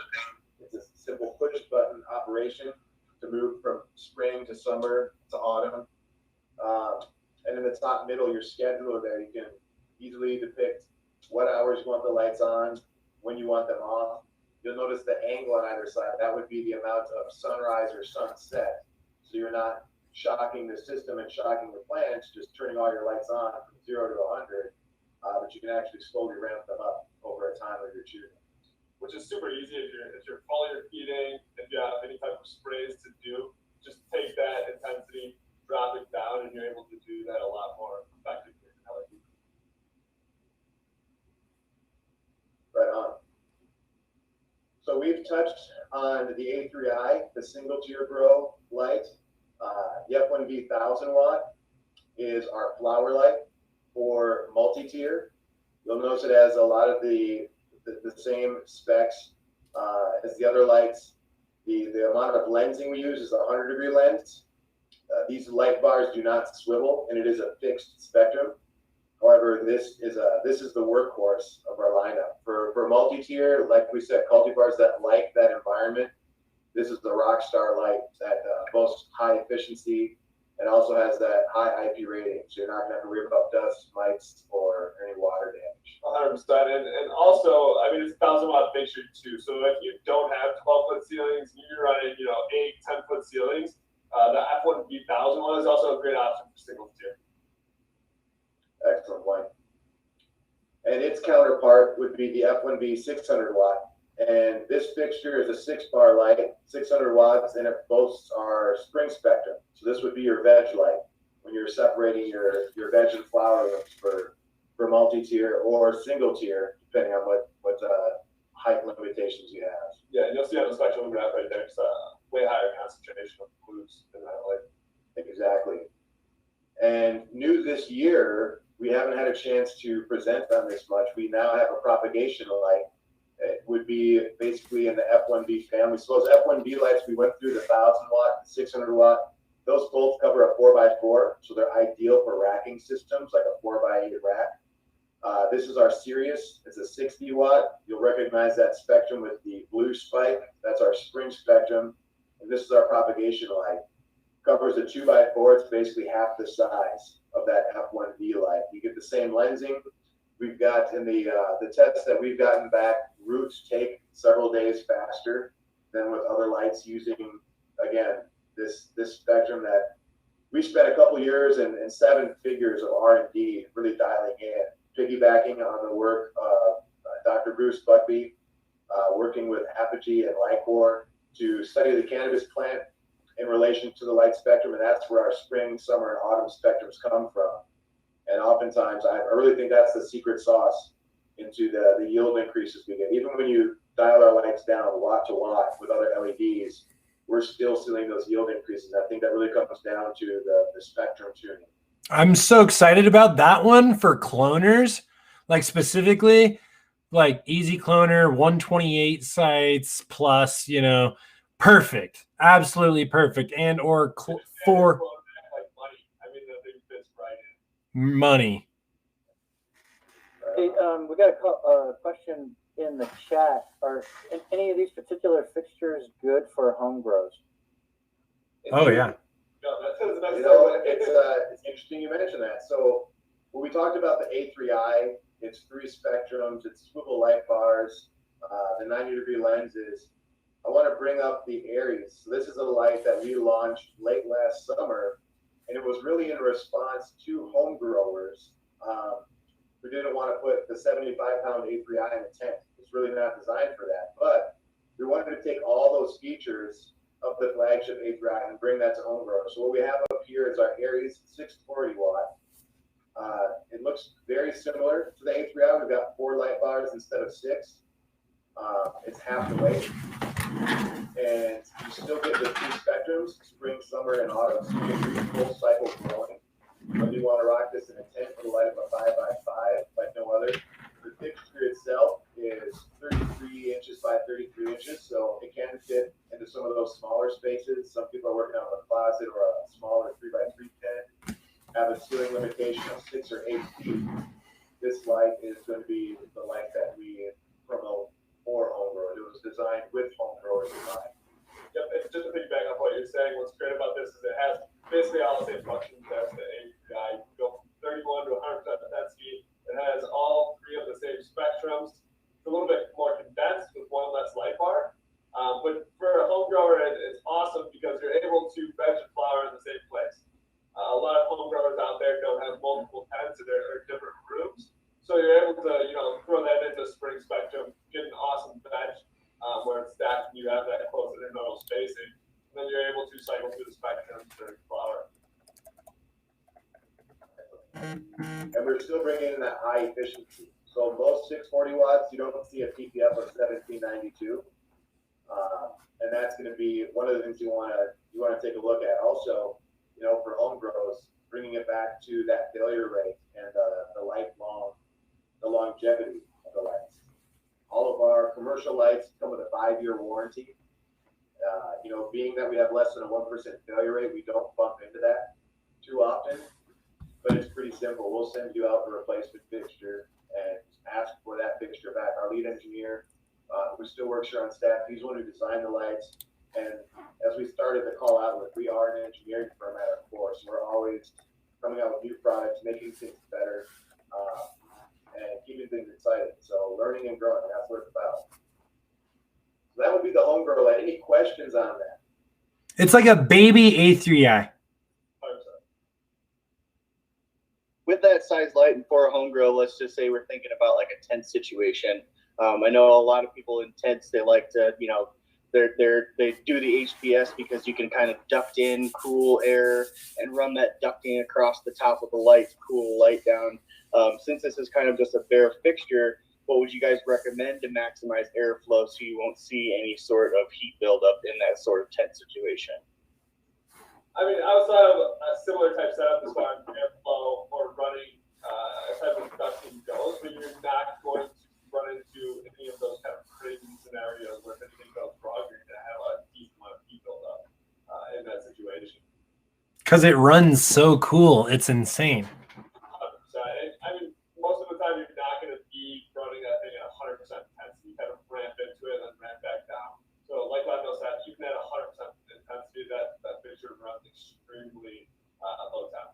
It's a simple push button operation to move from spring to summer to autumn. And in the top middle, your scheduler there, you can easily depict what hours you want the lights on, when you want them off. You'll notice the angle on either side. That would be the amount of sunrise or sunset. So you're not shocking the system and shocking the plants, just turning all your lights on from 0 to 100, but you can actually slowly ramp them up over a time of your choosing. Which is super easy if you're foliar feeding, if you have any type of sprays to do, just take that intensity, drop it down, and you're able to do that a lot more effectively. Right on. So we've touched on the A3i, the single tier grow light. The F1B 1000 watt is our flower light for multi-tier. You'll notice it has a lot of the same specs as the other lights. The amount of lensing we use is a 100-degree lens. These light bars do not swivel, and it is a fixed spectrum. However, this is the workhorse of our lineup. For multi-tier, like we said, cultivars that like that environment, this is the rock star light that boasts high efficiency and also has that high IP rating. So you're not going to have to worry about dust, mites, or any water damage. 100%. And also, I mean, it's a 1000-watt fixture too. So if you don't have 12-foot ceilings, you're running, 8, 10-foot ceilings, the F1B 1000 one is also a great option for single tier. Excellent point. And its counterpart would be the F1B 600 watt. And this fixture is a 6-bar light, 600 watts, and it boasts our spring spectrum. So this would be your veg light when you're separating your veg and flower rooms for multi-tier or single tier, depending on what height limitations you have. Yeah, and you'll see on the spectrum graph right there, it's a way higher concentration of blues in that light. Exactly. And new this year, we haven't had a chance to present on this much. We now have a propagation light. It would be basically in the F1B family. So those F1B lights, we went through the 1000 watt, 600 watt. Those both cover a 4x4, so they're ideal for racking systems, like a 4x8 rack. This is our Sirius. It's a 60 watt. You'll recognize that spectrum with the blue spike. That's our spring spectrum. And this is our propagation light. Covers a 2x4. It's basically half the size of that F1B light. You get the same lensing. We've got in the tests that we've gotten back, roots take several days faster than with other lights using, again, this spectrum that we spent a couple years and 7 figures of R&D really dialing in, piggybacking on the work of Dr. Bruce Buckby, working with Apogee and Lycor to study the cannabis plant in relation to the light spectrum, and that's where our spring, summer, and autumn spectrums come from. And oftentimes, I really think that's the secret sauce into the yield increases we get. Even when you dial our lights down watt to watt with other LEDs, we're still seeing those yield increases. I think that really comes down to the spectrum tuning. I'm so excited about that one for cloners, like specifically like easy cloner, 128 sites plus, perfect, absolutely perfect. And or for money. Hey, we got a question in the chat. Are any of these particular fixtures good for home grows? Oh yeah. It's interesting you mentioned that. So when we talked about the A3i, it's 3 spectrums, it's swivel light bars, the 90-degree lenses. I want to bring up the Aries. So this is a light that we launched late last summer, and it was really in response to home growers who didn't want to put the 75-pound A3i in a tent. It's really not designed for that. But we wanted to take all those features of the flagship A3i and bring that to home growers. So what we have up here is our Aries 640 watt. It looks very similar to the A3i. We've got 4 light bars instead of 6. It's half the weight. And you still get the 2 spectrums, spring, summer, and autumn. So you get your full cycle growing. Whether you want to rock this in a tent with a light of a 5x5 like no other. The fixture itself is 33 inches by 33 inches, so it can fit into some of those smaller spaces. Some people are working on a closet or a smaller 3x3 tent, have a ceiling limitation of 6 or 8 feet. This light is going to be the light that we promote for home growers. It was designed with home growers in mind. Yep, and just to piggyback on what you're saying, what's great about this is it has basically all the same functions as the A3i. You go to veg and flower in the same place. A lot of home growers out there don't have multiple tents or different rooms. So you're able to, throw that into spring spectrum, get an awesome veg where it's stacked and you have that close intermittent spacing. And then you're able to cycle through the spectrum during flower. And we're still bringing in that high efficiency. So most 640 watts, you don't see a PPF of 1792. And that's going to be one of the things you want to take a look at. Also, for home grows, bringing it back to that failure rate and the longevity of the lights. All of our commercial lights come with a 5-year warranty. Being that we have less than a 1% failure rate, we don't bump into that too often. But it's pretty simple. We'll send you out the replacement fixture and ask for that fixture back. Our lead engineer, who still works here on staff, he's the one who designed the lights. And as we started the call out with, we are an engineering firm at our core, so we're always coming out with new products, making things better, and keeping things exciting. So learning and growing, that's what it's about. So that would be the home grow light. Any questions on that? It's like a baby A3i. With that size light and for a home grow, let's just say we're thinking about like a tent situation. I know a lot of people in tents, they like to, they do the HPS because you can kind of duct in cool air and run that ducting across the top of the light to cool the light down. Since this is kind of just a bare fixture, what would you guys recommend to maximize airflow so you won't see any sort of heat buildup in that sort of tent situation? I mean, outside of a similar type setup as far as airflow or running type of production goes, but you're not going to run into any of those kind of crazy scenarios where if anything goes wrong, you're going to have a decent amount of heat buildup in that situation. Because it runs so cool. It's insane. 100%. I mean, most of the time you're not going to be running that thing at 100% intensity. You kind of ramp into it and then ramp back down. So like Waldo said, even at 100% intensity, that fixture runs extremely low time.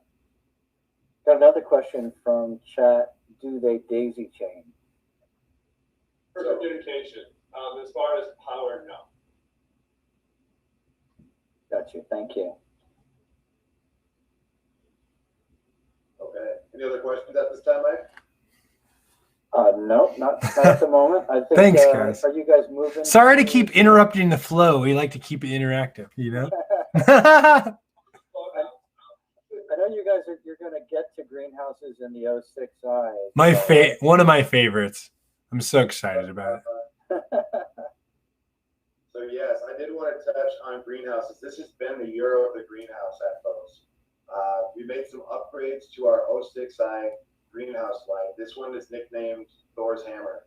Got another question from chat. Do they daisy chain? For communication, as far as power, no. Got you. Thank you. Okay. Any other questions at this time, Mike? No, not at the moment. I think. Thanks, guys. Are you guys moving? Sorry to keep interrupting the flow. We like to keep it interactive, I know you guys you're going to get to greenhouses in the 06i. One of my favorites. I'm so excited about it. So yes, I did want to touch on greenhouses. This has been the year of the greenhouse at Bose. We made some upgrades to our 06i greenhouse light. This one is nicknamed Thor's Hammer.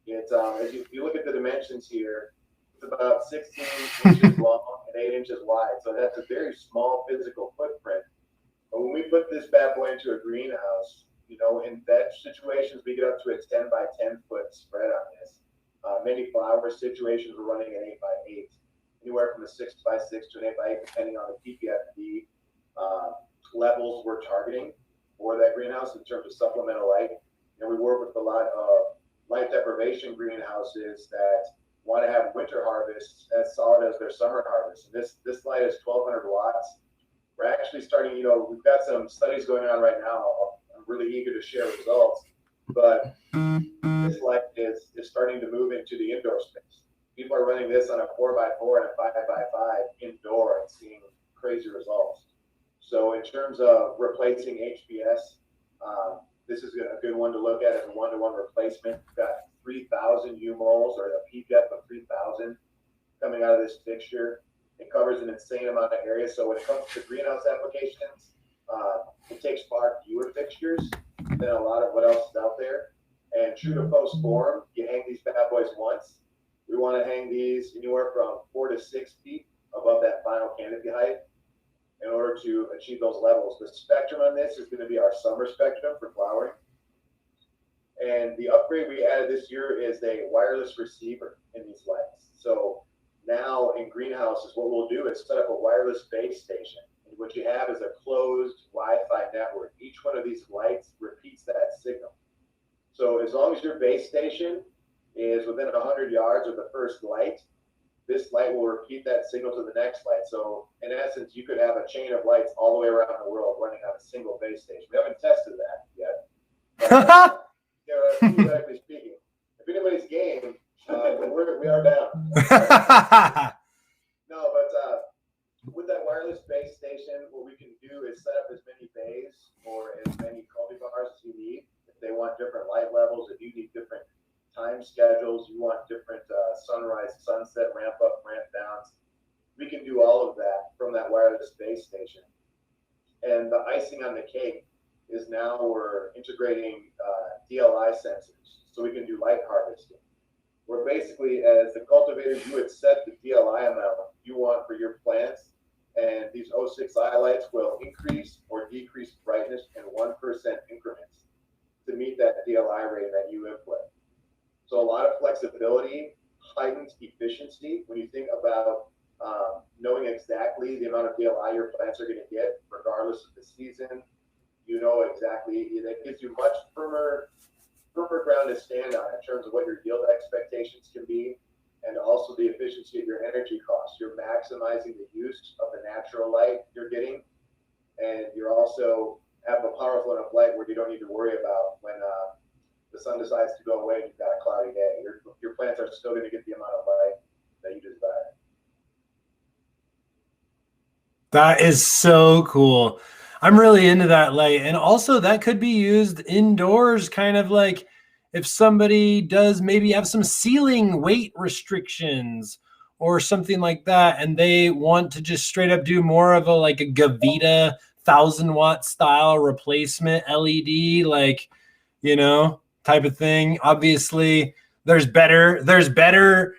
It's if you look at the dimensions here, it's about 16 inches long and 8 inches wide. So that's a very small physical footprint. But when we put this bad boy into a greenhouse, in veg situations, we get up to a 10 by 10 foot spread on this. Many flower situations, we're running an 8 by 8, anywhere from a 6 by 6 to an 8 by 8, depending on the PPFD levels we're targeting for that greenhouse in terms of supplemental light. And we work with a lot of light deprivation greenhouses that want to have winter harvests as solid as their summer harvest. And this light is 1200 watts. We're actually starting, we've got some studies going on right now. I'm really eager to share results, but this light is starting to move into the indoor space. People are running this on a 4x4 and a 5x5 indoor and seeing crazy results. So in terms of replacing HPS, this is a good one to look at as a one-to-one replacement. We've got 3,000 U-moles or a PPF of 3,000 coming out of this fixture. It covers an insane amount of area. So when it comes to greenhouse applications, it takes far fewer fixtures than a lot of what else is out there. And true to post form, you hang these bad boys once. We want to hang these anywhere from 4 to 6 feet above that final canopy height in order to achieve those levels. The spectrum on this is going to be our summer spectrum for flowering. And the upgrade we added this year is a wireless receiver in these lights. So now in greenhouses, what we'll do is set up a wireless base station. And what you have is a closed Wi-Fi network. Each one of these lights repeats that signal. So as long as your base station is within 100 yards of the first light, this light will repeat that signal to the next light. So in essence, you could have a chain of lights all the way around the world running on a single base station. We haven't tested that yet. But, theoretically speaking, if anybody's game, we are down. No, but with that wireless base station, what we can do is set up as many bays or as many cultivars as you need. If they want different light levels, if you need different time schedules, you want different sunrise, sunset, ramp up, ramp downs, we can do all of that from that wireless base station. And the icing on the cake is now we're integrating DLI sensors, so we can do light harvesting. Where basically, as the cultivators, you would set the DLI amount you want for your plants, and these 06I lights will increase or decrease brightness in 1% increments to meet that DLI rating that you input. So a lot of flexibility, heightened efficiency. When you think about knowing exactly the amount of DLI your plants are going to get, regardless of the season, you know exactly. It gives you much firmer ground to stand on in terms of what your yield expectations can be, and also the efficiency of your energy costs. You're maximizing the use of the natural light you're getting, and you're also have a powerful enough light where you don't need to worry about when the sun decides to go away and you've got a cloudy day. Your plants are still going to get the amount of light that you desire. That is so cool. I'm really into that light. And also that could be used indoors, kind of like if somebody does maybe have some ceiling weight restrictions or something like that, and they want to just straight up do more of a Gavita 1,000-watt style replacement LED, type of thing. Obviously there's better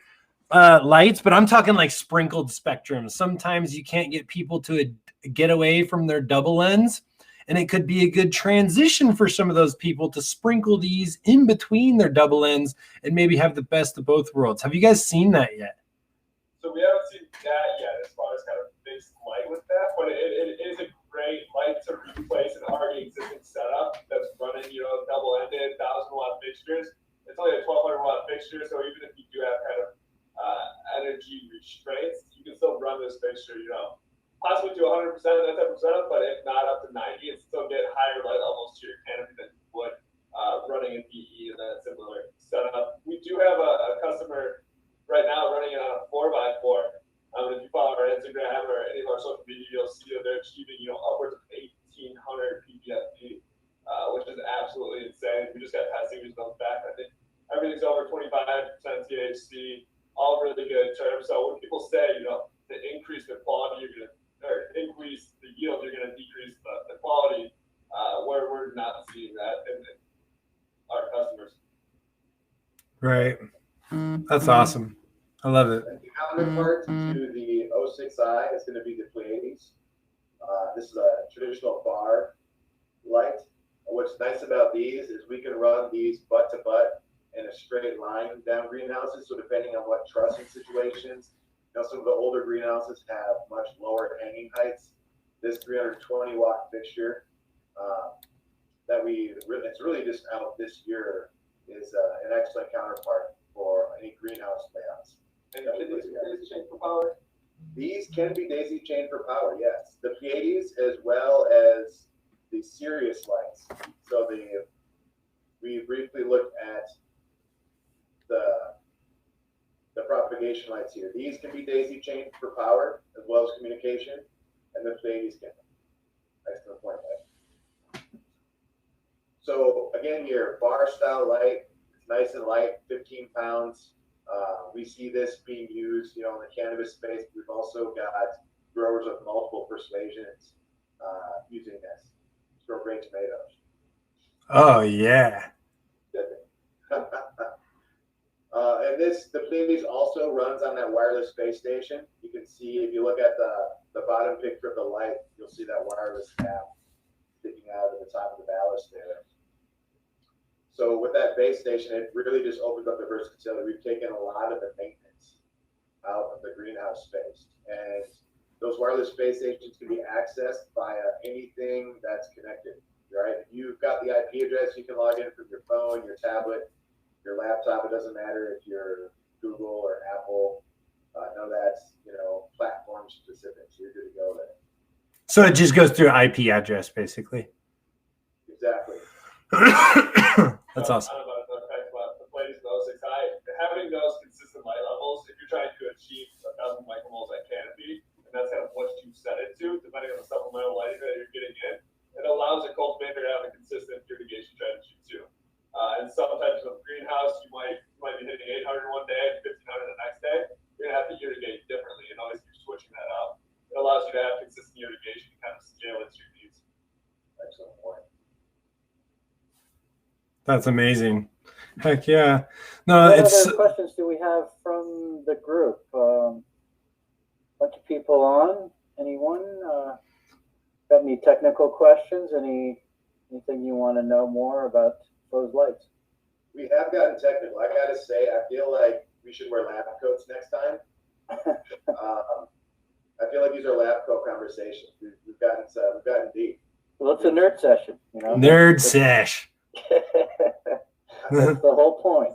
lights, but I'm talking like sprinkled spectrums. Sometimes you can't get people to get away from their double ends, and it could be a good transition for some of those people to sprinkle these in between their double ends and maybe have the best of both worlds. Have you guys seen that yet? So we haven't seen that yet as far as kind of fixed light with that, but it is a great light to replace an already existing setup that's running, double-ended 1,000-watt fixtures. It's only a 1,200-watt fixture, so even if you do have kind of energy restraints, you can still run this fixture, possibly to 100% of that type of setup, but if not up to 90, and still get higher light levels to your canopy than you would running a DE in that similar setup. We do have a customer right now running it on a 4x4. If you follow our Instagram or any of our social media, you'll see that they're achieving, upwards of 1,800 ppfp, which is absolutely insane. We just got testing results back. I think everything's over 25% THC, all really good terms. So when people say, to increase the quality, or increase the yield, you're going to decrease the quality, we're not seeing that in our customers. Right. That's awesome. I love it. The counterpart to the 06I is going to be the Pleiades. This is a traditional bar light. What's nice about these is we can run these butt to butt in a straight line down greenhouses. So depending on what trussing situations, some of the older greenhouses have much lower hanging heights. This 320-watt fixture it's really just out this year is an excellent counterpart for any greenhouse layouts. And can these be daisy chained for power? These can be daisy chained for power, yes. The Pleiades as well as the Sirius lights. So we briefly looked at the propagation lights here. These can be daisy chained for power as well as communication, and the Pleiades can. Excellent point, guys. So again here, bar style light, it's nice and light, 15 pounds. We see this being used, in the cannabis space. We've also got growers of multiple persuasions using this to grow great tomatoes. Oh yeah. And the Pleiades also runs on that wireless base station. You can see if you look at the bottom picture of the light, you'll see that wireless cap sticking out of the top of the ballast there. So with that base station, it really just opens up the versatility. We've taken a lot of the maintenance out of the greenhouse space, and those wireless base stations can be accessed via anything that's connected. Right? If you've got the IP address, you can log in from your phone, your tablet, your laptop. It doesn't matter if you're Google or Apple. None of that's, platform specific. So you're good to go there. So it just goes through IP address, basically. Exactly. That's awesome. I don't know about the place, those having those consistent light levels, if you're trying to achieve 1,000 micromoles at canopy, and that's kind of what you set it to, depending on the supplemental lighting that you're getting in, it allows a cultivator to have a consistent irrigation strategy too. And some types of greenhouse, you might be hitting 800 one day, 1,500 the next day. You're gonna have to irrigate differently and always keep switching that up. It allows you to have consistent irrigation and kind of scale it to your needs. Excellent point. That's amazing. Heck yeah. No, What it's other questions do we have from the group? Bunch of people on. Anyone got any technical questions? Anything you want to know more about those lights? We have gotten technical. I gotta say, I feel like we should wear lab coats next time. I feel like these are lab coat conversations. We've gotten deep. Well, it's a nerd session, nerd sesh. That's the whole point.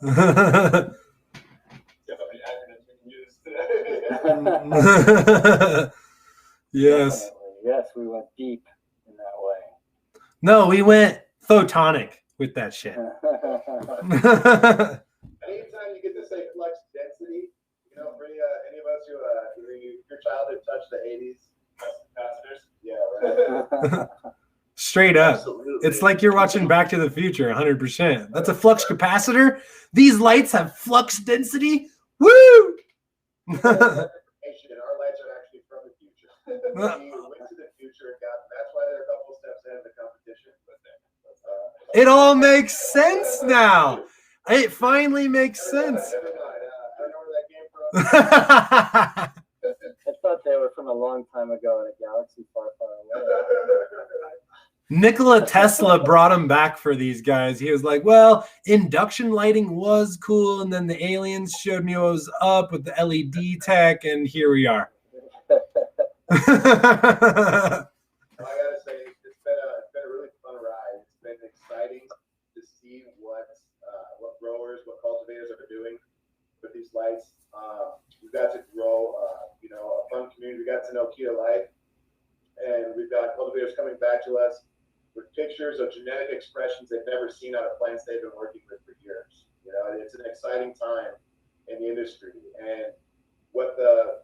Yes. Definitely. Yes, we went deep in that way. No, we went photonic with that shit. Anytime you get to say flux density, for any of us who your childhood touched the 80s, capacitors. Yeah, right. Straight up. Absolutely. It's like you're watching Back to the Future 100%. That's a flux capacitor. These lights have flux density. Woo! Our lights are actually from the future. We went to the future and that's why they're a couple steps ahead of the competition. It all makes sense now. It finally makes sense. I don't know where that came from. I thought they were from a long time ago in a galaxy far, far away. Nikola Tesla brought him back for these guys. He was like, well, induction lighting was cool, and then the aliens showed me what was up with the LED tech, and here we are. I gotta say, it's been a really fun ride. It's been exciting to see what growers, what cultivators are doing with these lights. We've got to grow, a fun community. We got to know Keto Life, and we've got cultivators coming back to us with pictures of genetic expressions they've never seen on a plants they've been working with for years. It's an exciting time in the industry, and what the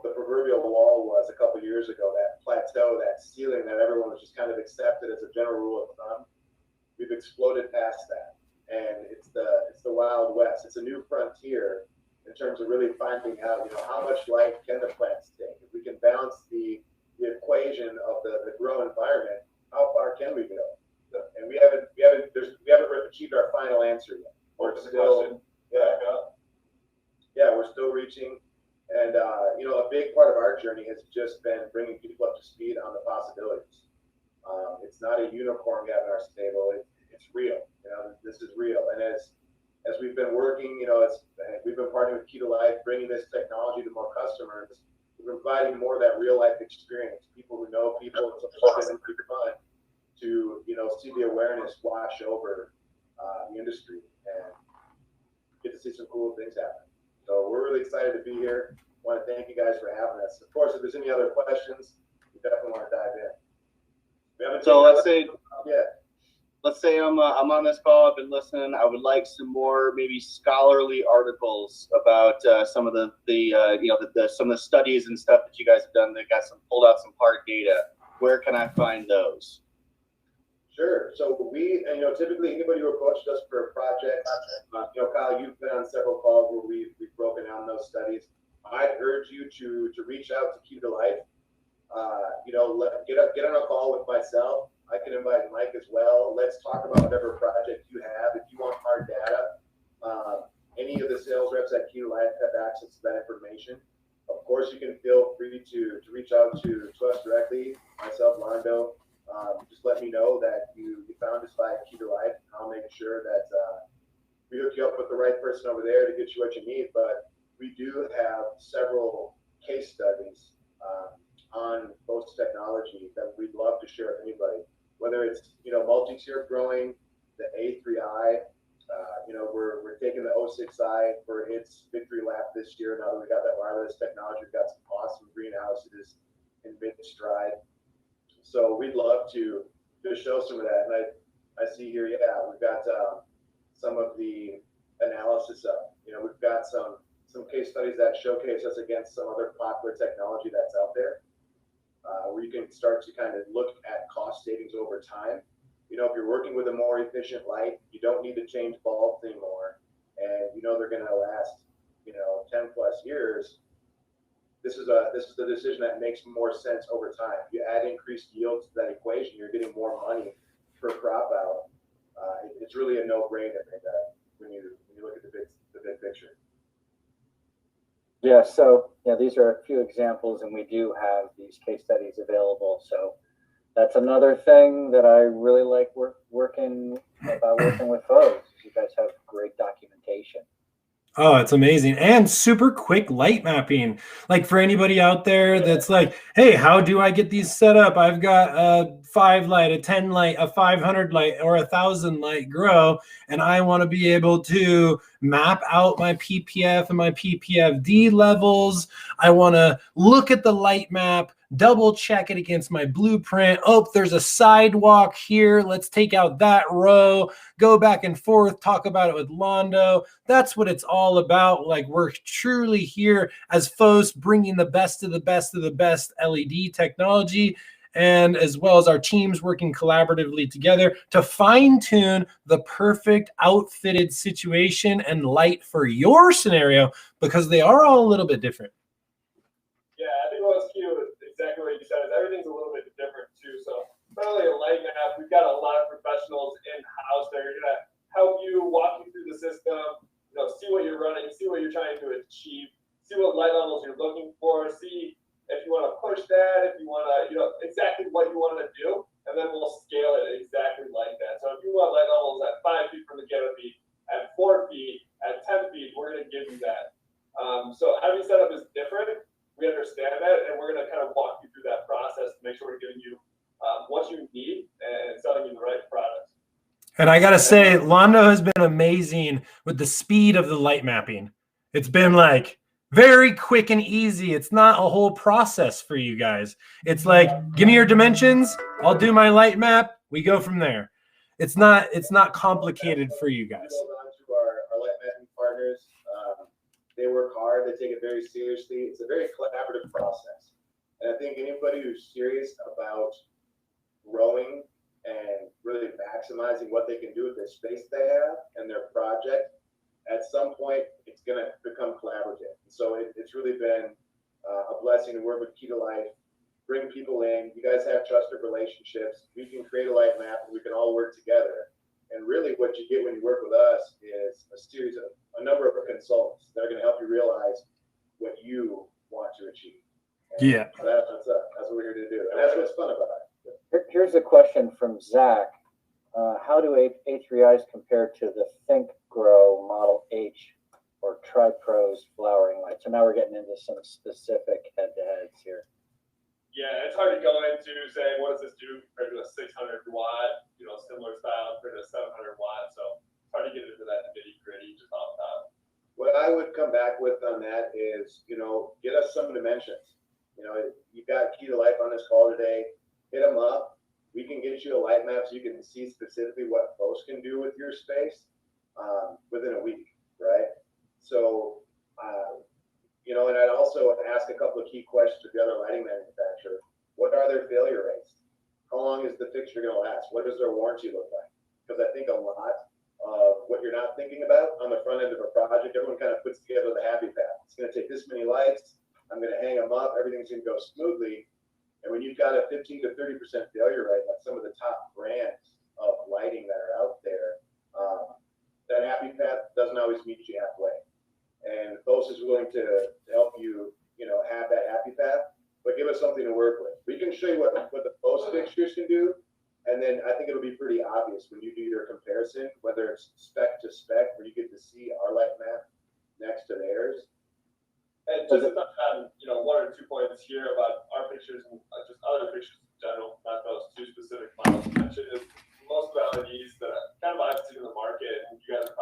proverbial wall was a couple years ago, that plateau, that ceiling that everyone was just kind of accepted as a general rule of thumb, we've exploded past that, and it's the Wild West. It's a new frontier in terms of really finding out, how much light can the plants take. If we can balance the equation of the grow environment, how far can we go? And we haven't achieved our final answer yet. We're still, we're still reaching. And a big part of our journey has just been bringing people up to speed on the possibilities. It's not a unicorn we have in our stable. It's real. This is real. And as we've been working, we've been partnering with Keto Life, bringing this technology to more customers. We're providing more of that real life experience. People who know people, it's been pretty fun to see the awareness wash over the industry and get to see some cool things happen. So we're really excited to be here. Want to thank you guys for having us. Of course, if there's any other questions, we definitely want to dive in. So let's say I'm on this call. I've been listening. I would like some more maybe scholarly articles about some of the some of the studies and stuff that you guys have done. They got pulled out some hard data. Where can I find those? Sure. So we, typically anybody who approaches us for a project, Kyle, you've been on several calls where we've broken down those studies. I'd urge you to reach out to Keto Life. Get on a call with myself. I can invite Mike as well. Let's talk about whatever project you have. If you want hard data, any of the sales reps at Keto Life have access to that information. Of course, you can feel free to reach out to us directly, myself, Londo. Just let me know that you found us by Keto Life. I'll make sure that we hook you up with the right person over there to get you what you need. But we do have several case studies on both technology that we'd love to share with anybody. Whether it's multi-tier growing, the A3I, We're taking the 06i for its victory lap this year. Now that we got that wireless technology, we've got some awesome greenhouses in mid-stride. So we'd love to show some of that. And I see here, we've got some of the analysis up. We've got some case studies that showcase us against some other popular technology that's out there, where you can start to kind of look at cost savings over time. If you're working with a more efficient light, you don't need to change bulbs anymore, and they're going to last 10 plus years. This is the decision that makes more sense over time. If you add increased yield to that equation, you're getting more money per crop out. It's really a no-brainer when you look at the big picture. Yeah, so these are a few examples, and we do have these case studies available. So that's another thing that I really like working with folks. You guys have great documentation. Oh, it's amazing. And super quick light mapping. Like for anybody out there that's like, hey, how do I get these set up? I've got a 5 light, a 10 light, a 500 light, or 1,000 light grow, and I want to be able to map out my PPF and my PPFD levels. I want to look at the light map, double check it against my blueprint. Oh, there's a sidewalk here. Let's take out that row, go back and forth, talk about it with Waldo. That's what it's all about. Like, we're truly here as folks bringing the best of the best of the best LED technology, and as well as our teams working collaboratively together to fine tune the perfect outfitted situation and light for your scenario, because they are all a little bit different. Yeah, I think what's key was exactly what you said, is everything's a little bit different too. So not only a light map, we've got a lot of professionals in-house that are gonna help you, walk you through the system, see what you're running, see what you're trying to achieve, see what light levels you're looking for, see if you want to push that, if you want to, exactly what you want to do, and then we'll scale it exactly like that. So if you want light levels at 5 feet from the canopy, at 4 feet, at 10 feet, we're going to give you that. So every setup is different. We understand that, and we're going to kind of walk you through that process to make sure we're giving you what you need and selling you the right products. And I got to say, Waldo has been amazing with the speed of the light mapping. It's been like very quick and easy. It's not a whole process for you guys. It's like, give me your dimensions, I'll do my light map, we go from there. It's not complicated for you guys. On to our light mapping partners. They work hard, they take it very seriously. It's a very collaborative process. And I think anybody who's serious about growing and really maximizing what they can do with the space they have and their project, at some point, it's going to become collaborative. So it's really been a blessing to work with Key to Life, bring people in. You guys have trusted relationships. We can create a light map, and we can all work together. And really what you get when you work with us is a number of consultants that are going to help you realize what you want to achieve. And yeah. That's what we're here to do. And that's what's fun about it. Here's a question from Zach. How do A3Is compare to the Think Grow Model H or TriPro's flowering light? So now we're getting into some specific head-to-heads here. Yeah, it's hard to go into saying what does this do compared to a 600 watt, similar style compared to a 700 watt. So it's hard to get into that nitty-gritty just off top. What I would come back with on that is, get us some dimensions. You've got Key to Life on this call today. Hit them up. We can get you a light map so you can see specifically what folks can do with your space within a week, right? So, and I'd also ask a couple of key questions with the other lighting manufacturer. What are their failure rates? How long is the fixture going to last? What does their warranty look like? Because I think a lot of what you're not thinking about on the front end of a project, everyone kind of puts together the happy path. It's going to take this many lights. I'm going to hang them up. Everything's going to go smoothly. And when you've got a 15 to 30% failure rate, like some of the top brands of lighting that are out there, that happy path doesn't always meet you halfway. And FOS is willing to help you, have that happy path, but give us something to work with. We can show you what the FOS fixtures can do, and then I think it'll be pretty obvious when you do your comparison, whether it's spec to spec, where you get to see our light map next to theirs. And just to touch on, 1 or 2 points here about our pictures and just other pictures in general, not those 2 specific models mentioned, is most LEDs that kind of I've seen in the market, and you guys are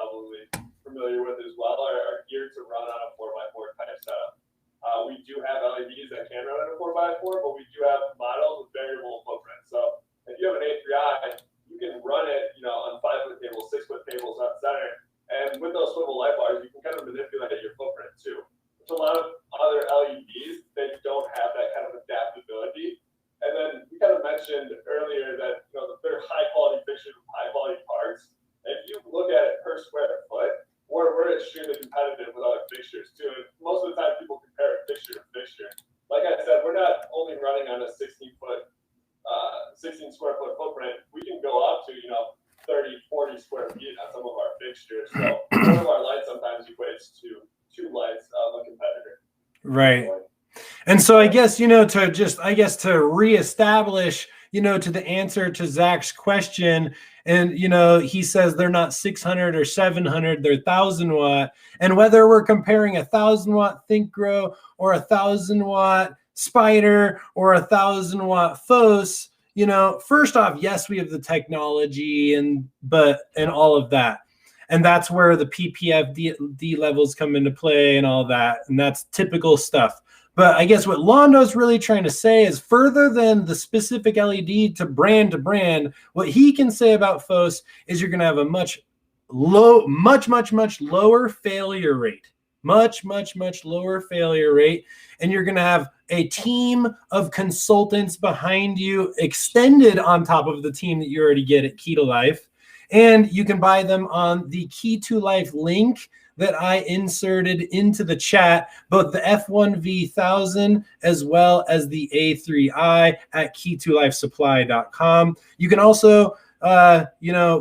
for, but we do have models with variable footprint. So if you have an A3i, you can run it, on 5-foot tables, 6-foot tables up center. And with those swivel light bars, you can kind of manipulate your footprint too. There's a lot of other LEDs that don't have that kind of adaptability. And then we kind of mentioned earlier that they're high quality fixtures with high quality parts. And if you look at it per square foot, we're extremely competitive with other fixtures too. And most of the time people compare a fixture to fixture. Like I said, we're not only running on a 16 square foot footprint. We can go up to 30, 40 square feet on some of our fixtures. So one of our lights sometimes equates to 2 lights of a competitor. Right. And so I guess, to reestablish, to the answer to Zach's question, and, he says they're not 600 or 700, they're 1,000 watt. And whether we're comparing 1,000 watt Think Grow or 1,000 watt Spider or 1,000 watt Phos, first off, yes, we have the technology and all of that. And that's where the PPF levels come into play and all that. And that's typical stuff. But I guess what Londo's really trying to say is, further than the specific LED to brand, what he can say about Phos is you're going to have a much lower failure rate. Much lower failure rate. And you're going to have a team of consultants behind you, extended on top of the team that you already get at Key to Life. And you can buy them on the Key to Life link that I inserted into the chat, both the F1V1000 as well as the A3i at key2lifesupply.com. You can also,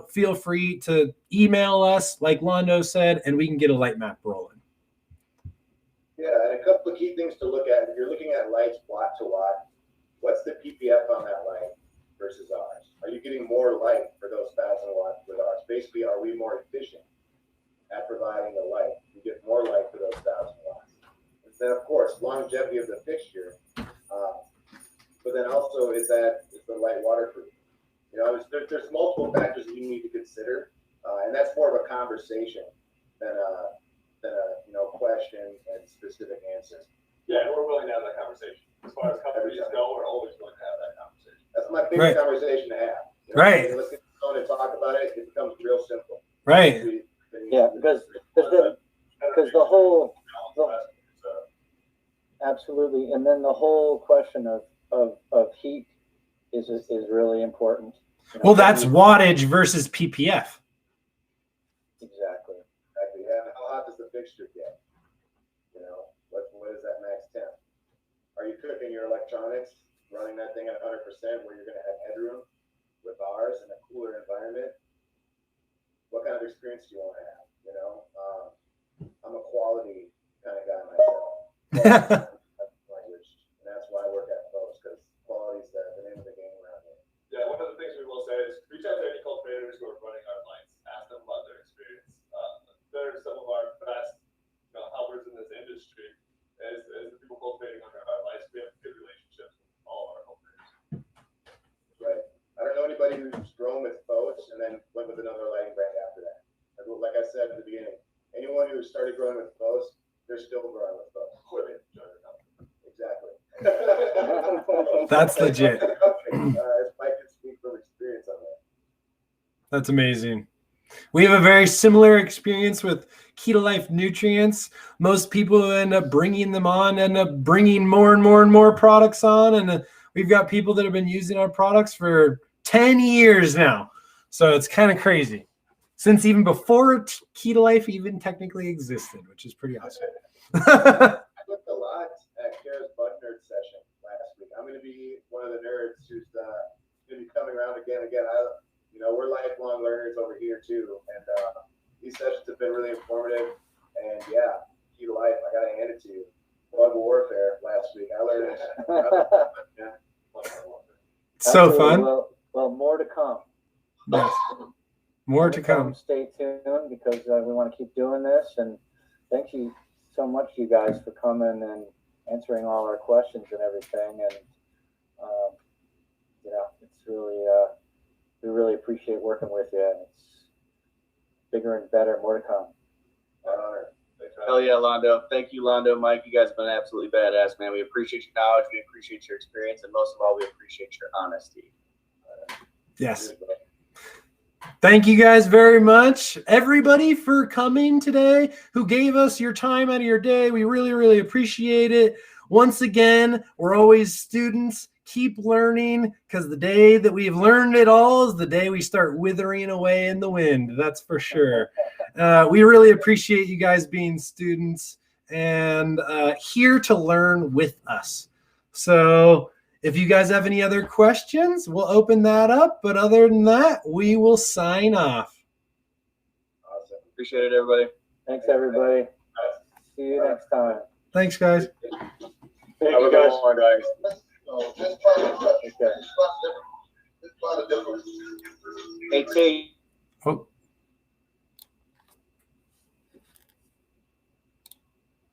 feel free to email us, like Londo said, and we can get a light map rolling. Yeah, and a couple of key things to look at. If you're looking at lights watt to watt, what's the PPF on that light versus ours? Are you getting more light for those 1,000 watts with ours? Basically, are we more efficient at providing the light? You get more light for those 1,000 watts. And then, of course, longevity of the fixture. But then also, is the light waterproof? There's multiple factors that you need to consider, and that's more of a conversation than a question and specific answers. Yeah, and we're willing to have that conversation. As far as companies go, we're always willing to have that conversation. That's my favorite conversation to have. Right. Let's get on and talk about it. It becomes real simple. Right. Yeah, because the whole absolutely, and then the whole question of heat is really important. Well, that's wattage versus PPF. Exactly. Yeah. How hot does the fixture get? What is that max temp? Are you cooking your electronics, running that thing at 100% where you're going to have headroom with ours in a cooler environment? What kind of experience do you want to have? I'm a quality kind of guy myself. Language, and that's why I work at Phos, because quality is the name of the game around here. Yeah, one of the things we will say is reach out to any cultivators who are running our lights. Ask them about their experience. They're some of our best helpers in this industry. As the people cultivating under our lights, we have good relationships with all of our cultivators. Right. I don't know anybody who's grown with Phos and then went with another lighting brand after that. Like I said at the beginning, anyone who started growing with Phos, they're still growing with Phos. Exactly. That's legit. Mike can speak from experience on that. That's amazing. We have a very similar experience with Key to Life nutrients. Most people who end up bringing them on end up bringing more and more products on. And we've got people that have been using our products for 10 years now. So it's kind of crazy. Since even before Key to Life even technically existed, which is pretty awesome. I looked a lot at Kara's Bud Nerd session last week. I'm going to be one of the nerds who's going to be coming around again. We're lifelong learners over here too, and these sessions have been really informative. And yeah, Key to Life, I got to hand it to you. Bug warfare last week. I learned it. So fun. Well, more to come. Yes. More to come. Stay tuned because we want to keep doing this. And thank you so much, you guys, for coming and answering all our questions and everything. And it's really we really appreciate working with you. And it's bigger and better. More to come. An honor. Thanks, Hell yeah, Londo. Thank you, Londo. Mike, you guys have been absolutely badass, man. We appreciate your knowledge. We appreciate your experience. And most of all, we appreciate your honesty. Yes. Thank you guys very much, everybody, for coming today, who gave us your time out of your day. We really, really appreciate it. Once again, we're always students. Keep learning, because the day that we've learned it all is the day we start withering away in the wind. That's for sure. We really appreciate you guys being students and here to learn with us. So if you guys have any other questions, we'll open that up. But other than that, we will sign off. Awesome. Appreciate it, everybody. Thanks, everybody. See you next time. Thanks, guys. Thank you, guys. Hey, Kate. Oh.